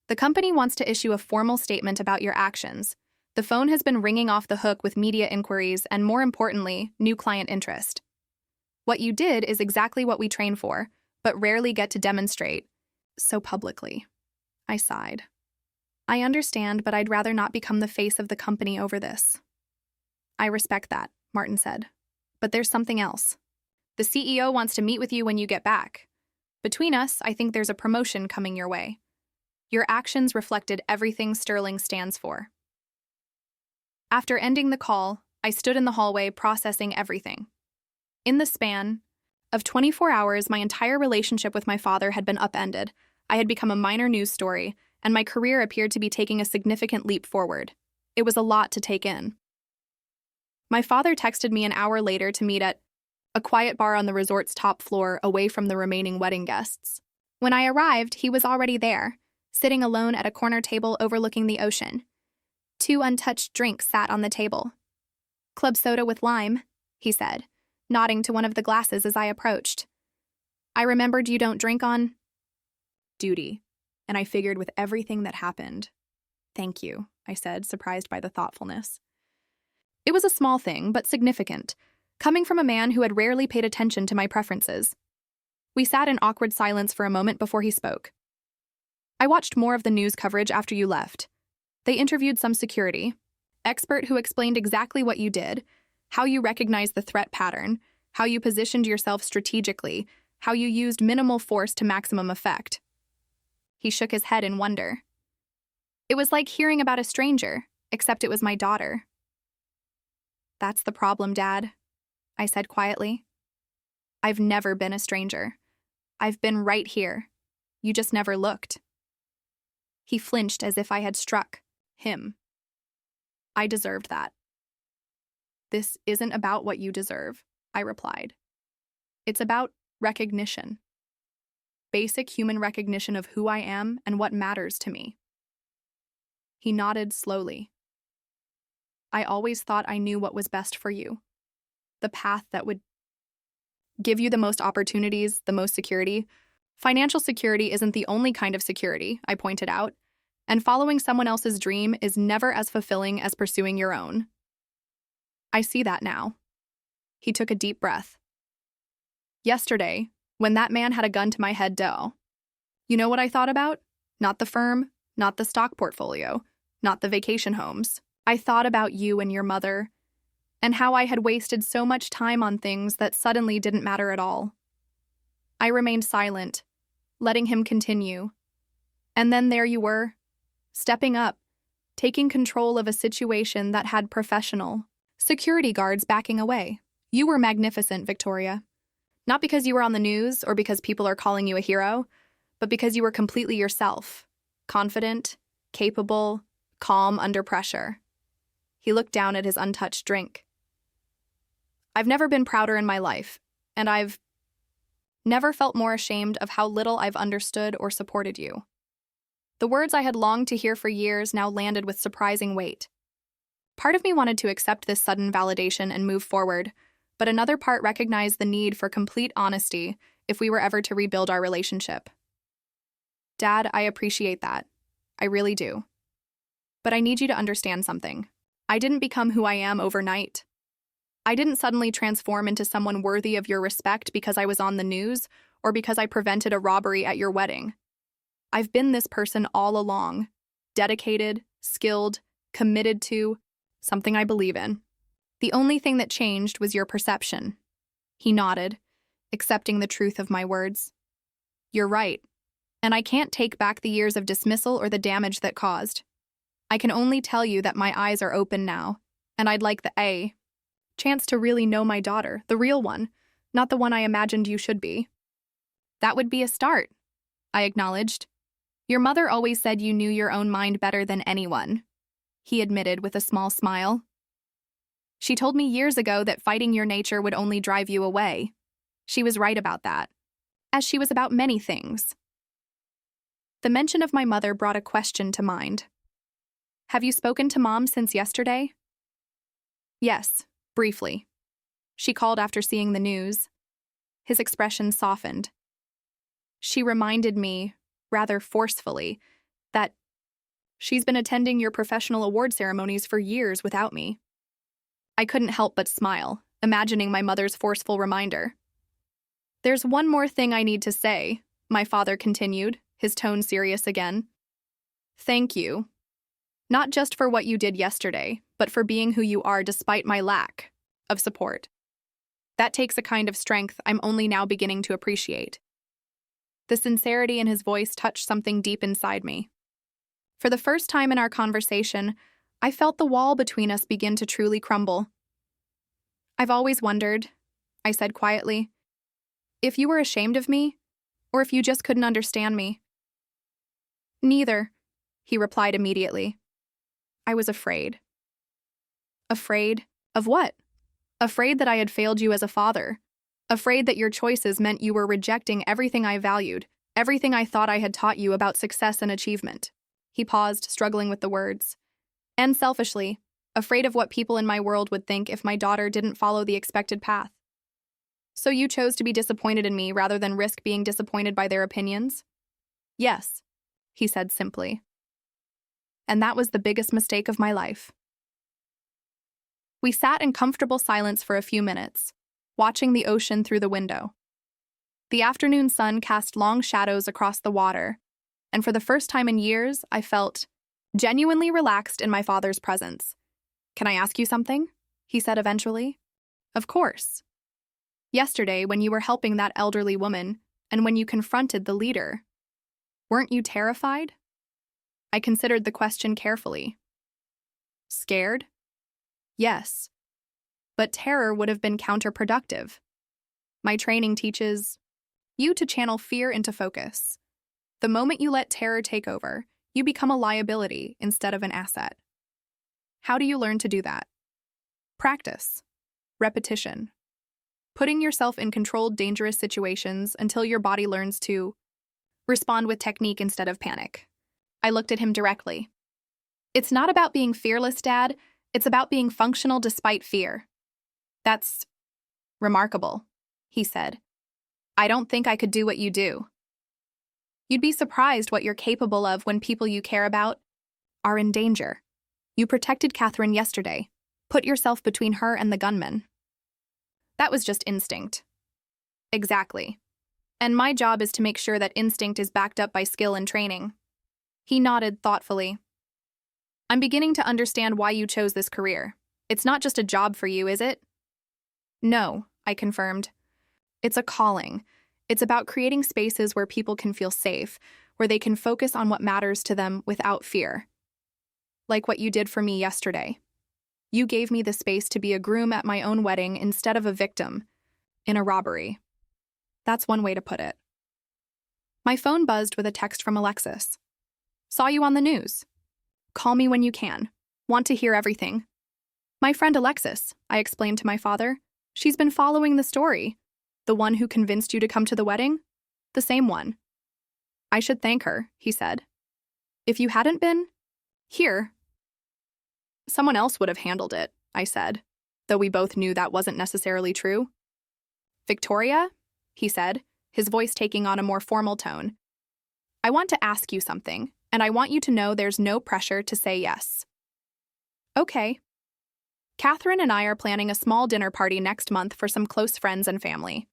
The company wants to issue a formal statement about your actions. The phone has been ringing off the hook with media inquiries and, more importantly, new client interest. What you did is exactly what we train for, but rarely get to demonstrate so publicly." I sighed. "I understand, but I'd rather not become the face of the company over this." "I respect that," Martin said. "But there's something else. The CEO wants to meet with you when you get back. Between us, I think there's a promotion coming your way. Your actions reflected everything Sterling stands for." After ending the call, I stood in the hallway processing everything. In the span of 24 hours, my entire relationship with my father had been upended. I had become a minor news story, and my career appeared to be taking a significant leap forward. It was a lot to take in. My father texted me an hour later to meet at a quiet bar on the resort's top floor, away from the remaining wedding guests. When I arrived, he was already there, sitting alone at a corner table overlooking the ocean. 2 untouched drinks sat on the table. "Club soda with lime," he said, nodding to one of the glasses as I approached. "I remembered you don't drink on duty, and I figured with everything that happened." "Thank you," I said, surprised by the thoughtfulness. It was a small thing, but significant, coming from a man who had rarely paid attention to my preferences. We sat in awkward silence for a moment before he spoke. "I watched more of the news coverage after you left. They interviewed some security expert who explained exactly what you did, how you recognized the threat pattern, how you positioned yourself strategically, how you used minimal force to maximum effect." He shook his head in wonder. "It was like hearing about a stranger, except it was my daughter." "That's the problem, Dad," I said quietly. "I've never been a stranger. I've been right here. You just never looked." He flinched as if I had struck him. "I deserved that." "This isn't about what you deserve," I replied. "It's about recognition. Basic human recognition of who I am and what matters to me." He nodded slowly. "I always thought I knew what was best for you. The path that would give you the most opportunities, the most security. Financial security isn't the only kind of security," I pointed out, and following someone else's dream is never as fulfilling as pursuing your own. I see that now. He took a deep breath. Yesterday, when that man had a gun to my head, you know what I thought about? Not the firm, not the stock portfolio, not the vacation homes. I thought about you and your mother, and how I had wasted so much time on things that suddenly didn't matter at all. I remained silent, letting him continue. And then there you were, stepping up, taking control of a situation that had professional security guards backing away. You were magnificent, Victoria. Not because you were on the news or because people are calling you a hero, but because you were completely yourself, confident, capable, calm under pressure. He looked down at his untouched drink. I've never been prouder in my life, and I've never felt more ashamed of how little I've understood or supported you. The words I had longed to hear for years now landed with surprising weight. Part of me wanted to accept this sudden validation and move forward, but another part recognized the need for complete honesty if we were ever to rebuild our relationship. Dad, I appreciate that. I really do. But I need you to understand something. I didn't become who I am overnight. I didn't suddenly transform into someone worthy of your respect because I was on the news or because I prevented a robbery at your wedding. I've been this person all along, dedicated, skilled, committed to something I believe in. The only thing that changed was your perception. He nodded, accepting the truth of my words. You're right, and I can't take back the years of dismissal or the damage that caused. I can only tell you that my eyes are open now, and I'd like the chance to really know my daughter, the real one, not the one I imagined you should be. That would be a start, I acknowledged. Your mother always said you knew your own mind better than anyone, he admitted with a small smile. She told me years ago that fighting your nature would only drive you away. She was right about that, as she was about many things. The mention of my mother brought a question to mind. Have you spoken to Mom since yesterday? Yes, briefly. She called after seeing the news. His expression softened. She reminded me, rather forcefully, that she's been attending your professional award ceremonies for years without me. I couldn't help but smile, imagining my mother's forceful reminder. There's one more thing I need to say, my father continued, his tone serious again. Thank you. Not just for what you did yesterday, but for being who you are despite my lack of support. That takes a kind of strength I'm only now beginning to appreciate. The sincerity in his voice touched something deep inside me. For the first time in our conversation, I felt the wall between us begin to truly crumble. I've always wondered, I said quietly, if you were ashamed of me, or if you just couldn't understand me. Neither, he replied immediately. I was afraid. Afraid of what? Afraid that I had failed you as a father. Afraid that your choices meant you were rejecting everything I valued, everything I thought I had taught you about success and achievement. He paused, struggling with the words. And selfishly, afraid of what people in my world would think if my daughter didn't follow the expected path. So you chose to be disappointed in me rather than risk being disappointed by their opinions? Yes, he said simply. And that was the biggest mistake of my life. We sat in comfortable silence for a few minutes, watching the ocean through the window. The afternoon sun cast long shadows across the water, and for the first time in years, I felt genuinely relaxed in my father's presence. Can I ask you something? He said eventually. Of course. Yesterday, when you were helping that elderly woman, and when you confronted the leader, weren't you terrified? I considered the question carefully. Scared? Yes. But terror would have been counterproductive. My training teaches you to channel fear into focus. The moment you let terror take over, you become a liability instead of an asset. How do you learn to do that? Practice. Repetition. Putting yourself in controlled, dangerous situations until your body learns to respond with technique instead of panic. I looked at him directly. It's not about being fearless, Dad. It's about being functional despite fear. That's remarkable, he said. I don't think I could do what you do. You'd be surprised what you're capable of when people you care about are in danger. You protected Catherine yesterday. Put yourself between her and the gunman. That was just instinct. Exactly. And my job is to make sure that instinct is backed up by skill and training. He nodded thoughtfully. I'm beginning to understand why you chose this career. It's not just a job for you, is it? No, I confirmed. It's a calling. It's about creating spaces where people can feel safe, where they can focus on what matters to them without fear. Like what you did for me yesterday. You gave me the space to be a groom at my own wedding instead of a victim in a robbery. That's one way to put it. My phone buzzed with a text from Alexis. Saw you on the news. Call me when you can. Want to hear everything. My friend Alexis, I explained to my father. She's been following the story. The one who convinced you to come to the wedding? The same one. I should thank her, he said. If you hadn't been here, someone else would have handled it, I said, though we both knew that wasn't necessarily true. Victoria? He said, his voice taking on a more formal tone. I want to ask you something, and I want you to know there's no pressure to say yes. Okay. Catherine and I are planning a small dinner party next month for some close friends and family.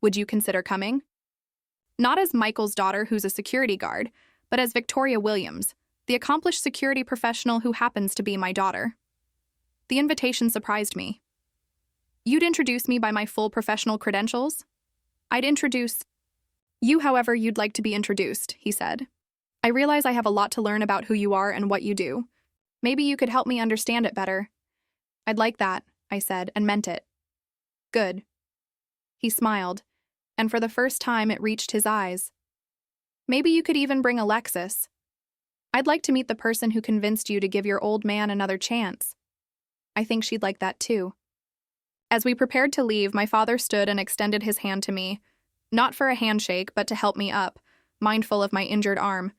Would you consider coming? Not as Michael's daughter, who's a security guard, but as Victoria Williams, the accomplished security professional who happens to be my daughter. The invitation surprised me. You'd introduce me by my full professional credentials? I'd introduce you however you'd like to be introduced, he said. I realize I have a lot to learn about who you are and what you do. Maybe you could help me understand it better. I'd like that, I said, and meant it. Good. He smiled, and for the first time it reached his eyes. Maybe you could even bring Alexis. I'd like to meet the person who convinced you to give your old man another chance. I think she'd like that too. As we prepared to leave, my father stood and extended his hand to me, not for a handshake, but to help me up, mindful of my injured arm.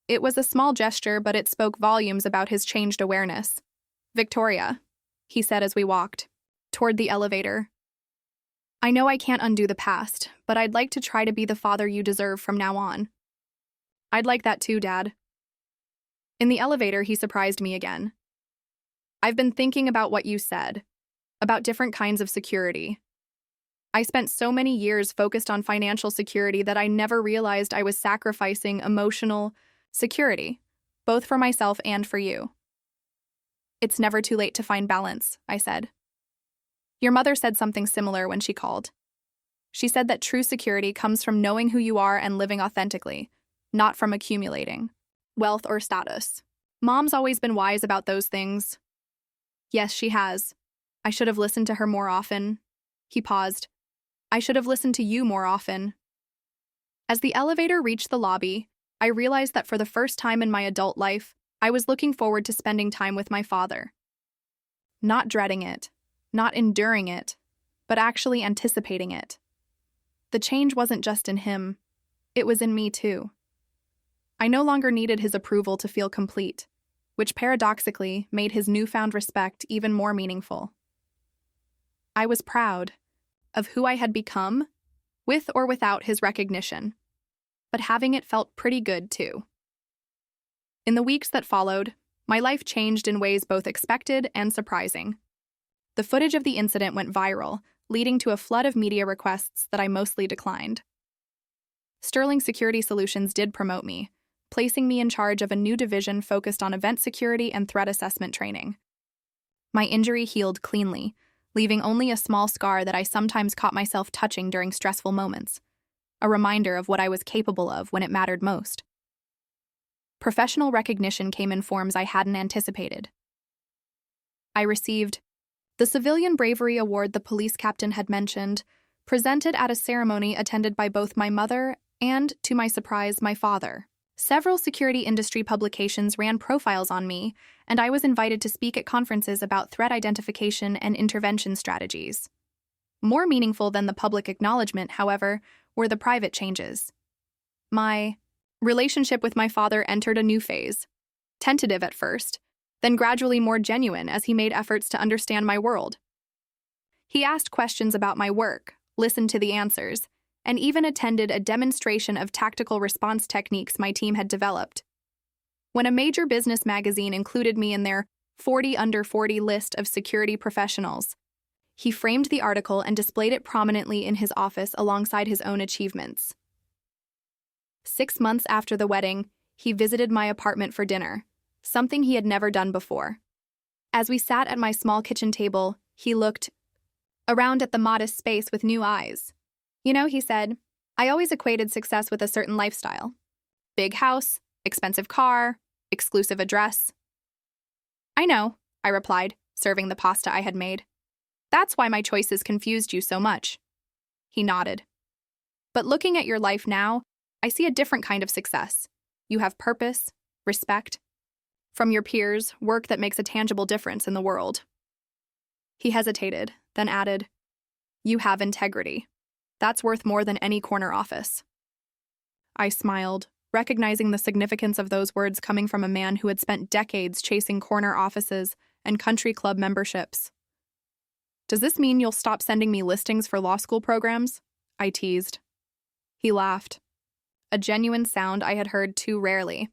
It was a small gesture, but it spoke volumes about his changed awareness. Victoria, he said as we walked toward the elevator. I know I can't undo the past, but I'd like to try to be the father you deserve from now on. I'd like that too, Dad. In the elevator, he surprised me again. I've been thinking about what you said, about different kinds of security. I spent so many years focused on financial security that I never realized I was sacrificing emotional security, both for myself and for you. It's never too late to find balance, I said. Your mother said something similar when she called. She said that true security comes from knowing who you are and living authentically, not from accumulating wealth or status. Mom's always been wise about those things. Yes, she has. I should have listened to her more often. He paused. I should have listened to you more often. As the elevator reached the lobby, I realized that for the first time in my adult life, I was looking forward to spending time with my father. Not dreading it, not enduring it, but actually anticipating it. The change wasn't just in him, it was in me too. I no longer needed his approval to feel complete, which paradoxically made his newfound respect even more meaningful. I was proud of who I had become, with or without his recognition, but having it felt pretty good too. In the weeks that followed, my life changed in ways both expected and surprising. The footage of the incident went viral, leading to a flood of media requests that I mostly declined. Sterling Security Solutions did promote me, placing me in charge of a new division focused on event security and threat assessment training. My injury healed cleanly, leaving only a small scar that I sometimes caught myself touching during stressful moments, a reminder of what I was capable of when it mattered most. Professional recognition came in forms I hadn't anticipated. I received the Civilian Bravery Award the police captain had mentioned, presented at a ceremony attended by both my mother and, to my surprise, my father. Several security industry publications ran profiles on me, and I was invited to speak at conferences about threat identification and intervention strategies. More meaningful than the public acknowledgement, however, were the private changes. My relationship with my father entered a new phase, tentative at first, then gradually more genuine as he made efforts to understand my world. He asked questions about my work, listened to the answers, and even attended a demonstration of tactical response techniques my team had developed. When a major business magazine included me in their 40 under 40 list of security professionals, he framed the article and displayed it prominently in his office alongside his own achievements. 6 months after the wedding, he visited my apartment for dinner, something he had never done before. As we sat at my small kitchen table, he looked around at the modest space with new eyes. "You know," he said, "I always equated success with a certain lifestyle. Big house, expensive car, exclusive address." "I know," I replied, serving the pasta I had made. "That's why my choices confused you so much." He nodded. "But looking at your life now, I see a different kind of success. You have purpose, respect from your peers, work that makes a tangible difference in the world." He hesitated, then added, "You have integrity. That's worth more than any corner office." I smiled, recognizing the significance of those words coming from a man who had spent decades chasing corner offices and country club memberships. "Does this mean you'll stop sending me listings for law school programs?" I teased. He laughed, a genuine sound I had heard too rarely.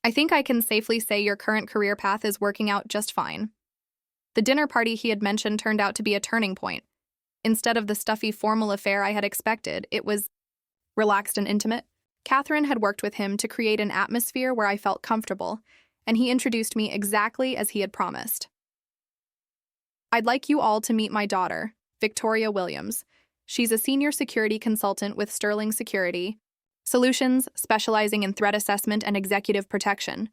"I think I can safely say your current career path is working out just fine." The dinner party he had mentioned turned out to be a turning point. Instead of the stuffy formal affair I had expected, it was relaxed and intimate. Catherine had worked with him to create an atmosphere where I felt comfortable, and he introduced me exactly as he had promised. "I'd like you all to meet my daughter, Victoria Williams. She's a senior security consultant with Sterling Security Solutions, specializing in threat assessment and executive protection.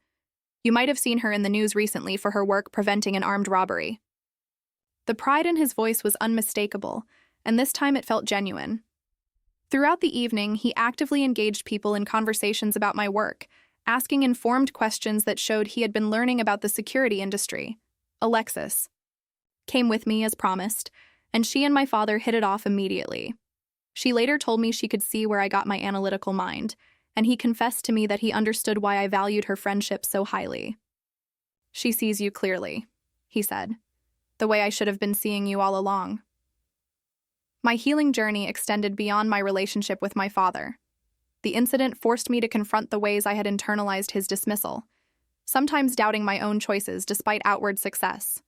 You might have seen her in the news recently for her work preventing an armed robbery." The pride in his voice was unmistakable, and this time it felt genuine. Throughout the evening, he actively engaged people in conversations about my work, asking informed questions that showed he had been learning about the security industry. Alexis came with me as promised, and she and my father hit it off immediately. She later told me she could see where I got my analytical mind, and he confessed to me that he understood why I valued her friendship so highly. "She sees you clearly," he said, "the way I should have been seeing you all along." My healing journey extended beyond my relationship with my father. The incident forced me to confront the ways I had internalized his dismissal, sometimes doubting my own choices despite outward success.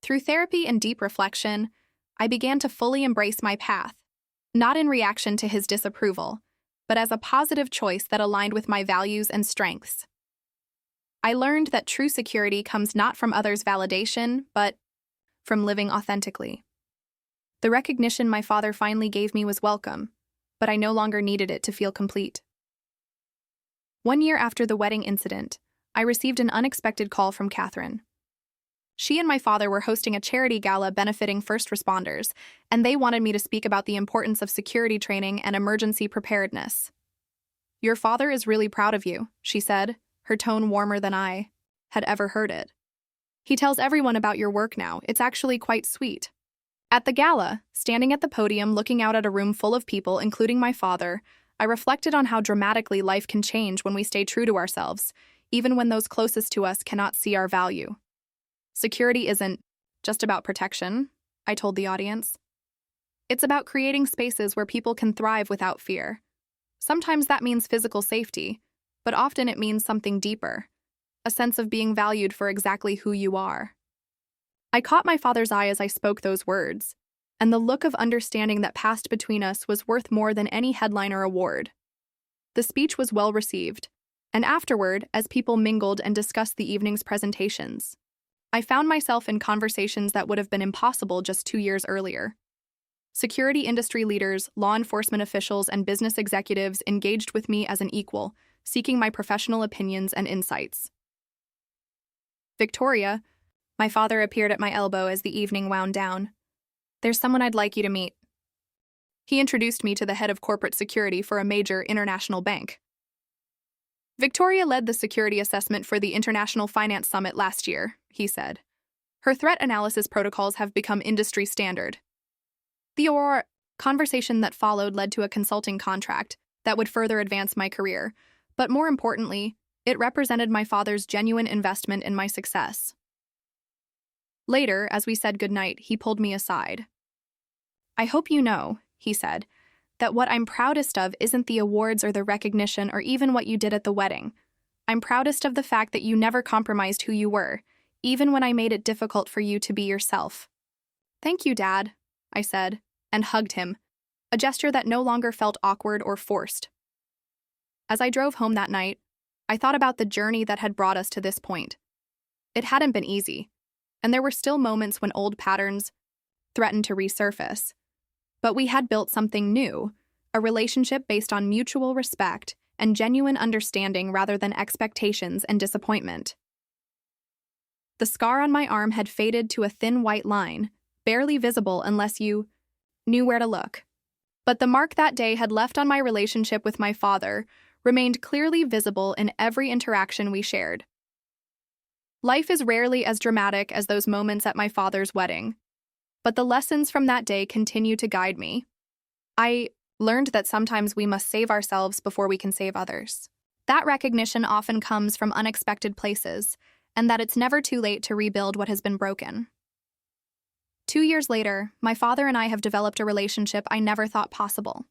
Through therapy and deep reflection, I began to fully embrace my path, not in reaction to his disapproval, but as a positive choice that aligned with my values and strengths. I learned that true security comes not from others' validation, but from living authentically. The recognition my father finally gave me was welcome, but I no longer needed it to feel complete. 1 year after the wedding incident, I received an unexpected call from Catherine. She and my father were hosting a charity gala benefiting first responders, and they wanted me to speak about the importance of security training and emergency preparedness. "Your father is really proud of you," she said, her tone warmer than I had ever heard it. "He tells everyone about your work now. It's actually quite sweet." At the gala, standing at the podium looking out at a room full of people, including my father, I reflected on how dramatically life can change when we stay true to ourselves, even when those closest to us cannot see our value. "Security isn't just about protection," I told the audience. "It's about creating spaces where people can thrive without fear. Sometimes that means physical safety, but often it means something deeper, a sense of being valued for exactly who you are." I caught my father's eye as I spoke those words, and the look of understanding that passed between us was worth more than any headline or award. The speech was well received, and afterward, as people mingled and discussed the evening's presentations, I found myself in conversations that would have been impossible just 2 years earlier. Security industry leaders, law enforcement officials, and business executives engaged with me as an equal, seeking my professional opinions and insights. "Victoria," my father appeared at my elbow as the evening wound down. "There's someone I'd like you to meet." He introduced me to the head of corporate security for a major international bank. "Victoria led the security assessment for the International Finance Summit last year," he said. "Her threat analysis protocols have become industry standard." The conversation that followed led to a consulting contract that would further advance my career, but more importantly, it represented my father's genuine investment in my success. Later, as we said goodnight, he pulled me aside. "I hope you know," he said, that what I'm proudest of isn't the awards or the recognition or even what you did at the wedding. I'm proudest of the fact that you never compromised who you were, even when I made it difficult for you to be yourself. Thank you, Dad, I said, and hugged him, a gesture that no longer felt awkward or forced. As I drove home that night, I thought about the journey that had brought us to this point. It hadn't been easy, and there were still moments when old patterns threatened to resurface. But we had built something new, a relationship based on mutual respect and genuine understanding rather than expectations and disappointment. The scar on my arm had faded to a thin white line, barely visible unless you knew where to look. But the mark that day had left on my relationship with my father remained clearly visible in every interaction we shared. Life is rarely as dramatic as those moments at my father's wedding, but the lessons from that day continue to guide me. I learned that sometimes we must save ourselves before we can save others. That recognition often comes from unexpected places, and that it's never too late to rebuild what has been broken. 2 years later, my father and I have developed a relationship I never thought possible.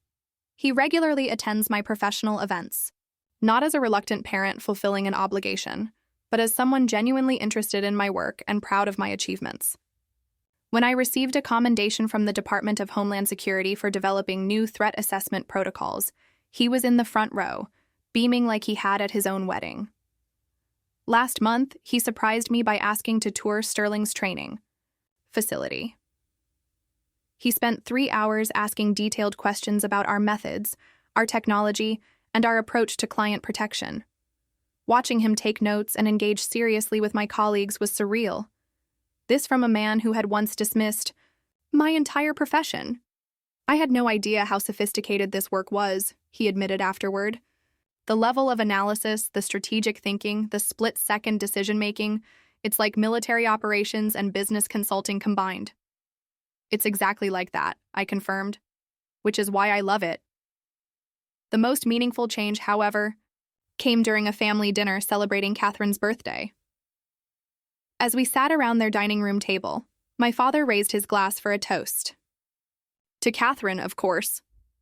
He regularly attends my professional events, not as a reluctant parent fulfilling an obligation, but as someone genuinely interested in my work and proud of my achievements. When I received a commendation from the Department of Homeland Security for developing new threat assessment protocols, he was in the front row, beaming like he had at his own wedding. Last month, he surprised me by asking to tour Sterling's training facility. He spent 3 hours asking detailed questions about our methods, our technology, and our approach to client protection. Watching him take notes and engage seriously with my colleagues was surreal. This from a man who had once dismissed my entire profession. I had no idea how sophisticated this work was, he admitted afterward. The level of analysis, the strategic thinking, the split-second decision-making, it's like military operations and business consulting combined. It's exactly like that, I confirmed, which is why I love it. The most meaningful change, however, came during a family dinner celebrating Catherine's birthday. As we sat around their dining room table, my father raised his glass for a toast. To Catherine, of course,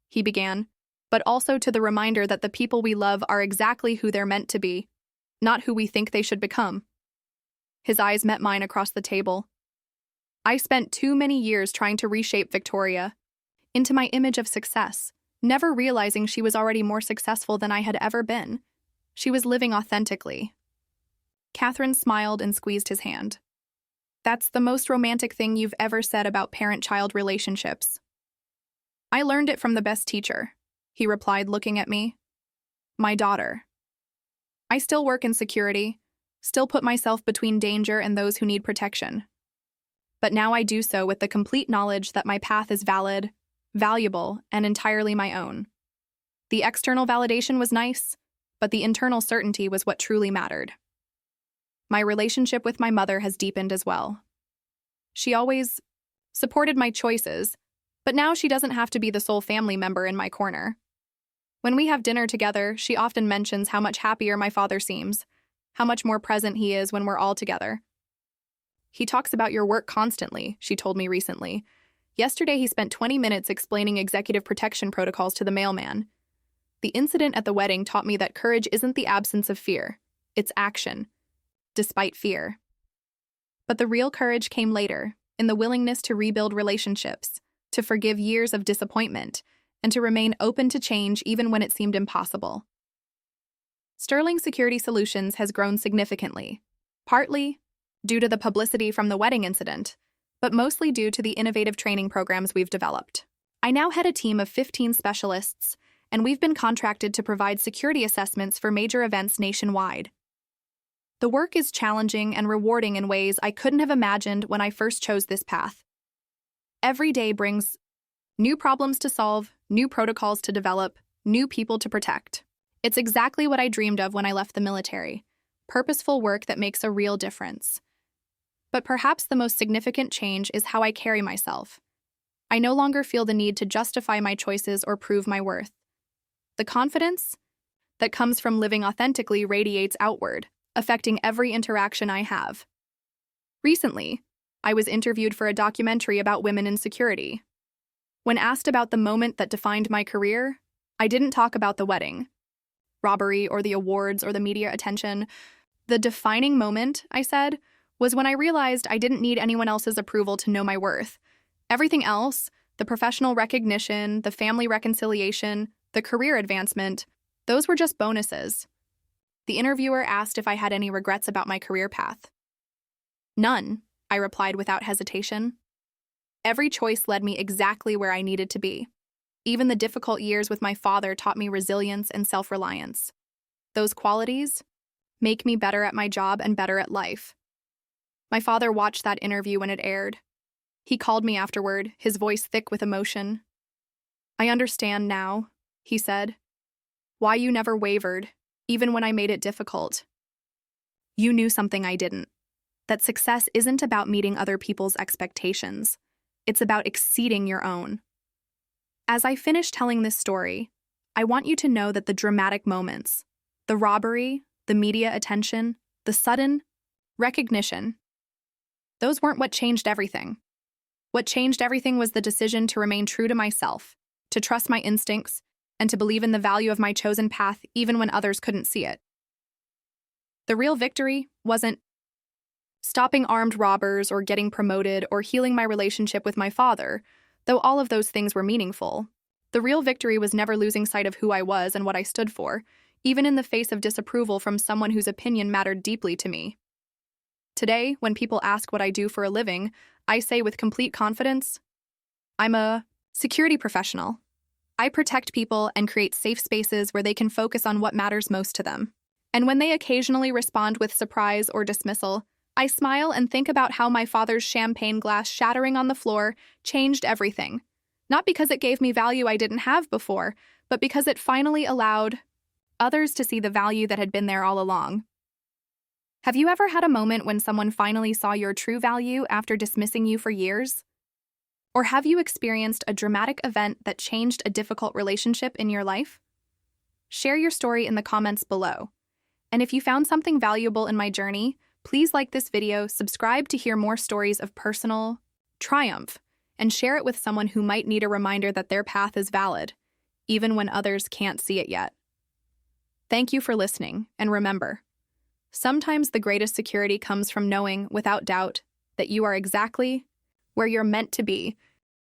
he began, but also to the reminder that the people we love are exactly who they're meant to be, not who we think they should become. His eyes met mine across the table. I spent too many years trying to reshape Victoria into my image of success, never realizing she was already more successful than I had ever been. She was living authentically. Catherine smiled and squeezed his hand. That's the most romantic thing you've ever said about parent-child relationships. I learned it from the best teacher, he replied, looking at me. My daughter. I still work in security, still put myself between danger and those who need protection. But now I do so with the complete knowledge that my path is valid, valuable, and entirely my own. The external validation was nice, but the internal certainty was what truly mattered. My relationship with my mother has deepened as well. She always supported my choices, but now she doesn't have to be the sole family member in my corner. When we have dinner together, she often mentions how much happier my father seems, how much more present he is when we're all together. He talks about your work constantly, she told me recently. Yesterday he spent 20 minutes explaining executive protection protocols to the mailman. The incident at the wedding taught me that courage isn't the absence of fear, it's action, despite fear. But the real courage came later, in the willingness to rebuild relationships, to forgive years of disappointment, and to remain open to change even when it seemed impossible. Sterling Security Solutions has grown significantly, partly due to the publicity from the wedding incident, but mostly due to the innovative training programs we've developed. I now head a team of 15 specialists, and we've been contracted to provide security assessments for major events nationwide. The work is challenging and rewarding in ways I couldn't have imagined when I first chose this path. Every day brings new problems to solve, new protocols to develop, new people to protect. It's exactly what I dreamed of when I left the military, purposeful work that makes a real difference. But perhaps the most significant change is how I carry myself. I no longer feel the need to justify my choices or prove my worth. The confidence that comes from living authentically radiates outward, affecting every interaction I have. Recently, I was interviewed for a documentary about women in security. When asked about the moment that defined my career, I didn't talk about the wedding, robbery, or the awards or the media attention. The defining moment, I said, was when I realized I didn't need anyone else's approval to know my worth. Everything else, the professional recognition, the family reconciliation, the career advancement, those were just bonuses. The interviewer asked if I had any regrets about my career path. None, I replied without hesitation. Every choice led me exactly where I needed to be. Even the difficult years with my father taught me resilience and self-reliance. Those qualities make me better at my job and better at life. My father watched that interview when it aired. He called me afterward, his voice thick with emotion. "I understand now," he said, "why you never wavered, even when I made it difficult. You knew something I didn't, that success isn't about meeting other people's expectations. It's about exceeding your own." As I finish telling this story, I want you to know that the dramatic moments, the robbery, the media attention, the sudden recognition, those weren't what changed everything. What changed everything was the decision to remain true to myself, to trust my instincts, and to believe in the value of my chosen path even when others couldn't see it. The real victory wasn't stopping armed robbers or getting promoted or healing my relationship with my father, though all of those things were meaningful. The real victory was never losing sight of who I was and what I stood for, even in the face of disapproval from someone whose opinion mattered deeply to me. Today, when people ask what I do for a living, I say with complete confidence, I'm a security professional. I protect people and create safe spaces where they can focus on what matters most to them. And when they occasionally respond with surprise or dismissal, I smile and think about how my father's champagne glass shattering on the floor changed everything. Not because it gave me value I didn't have before, but because it finally allowed others to see the value that had been there all along. Have you ever had a moment when someone finally saw your true value after dismissing you for years? Or have you experienced a dramatic event that changed a difficult relationship in your life? Share your story in the comments below. And if you found something valuable in my journey, please like this video, subscribe to hear more stories of personal triumph, and share it with someone who might need a reminder that their path is valid, even when others can't see it yet. Thank you for listening, and remember, sometimes the greatest security comes from knowing, without doubt, that you are exactly where you're meant to be,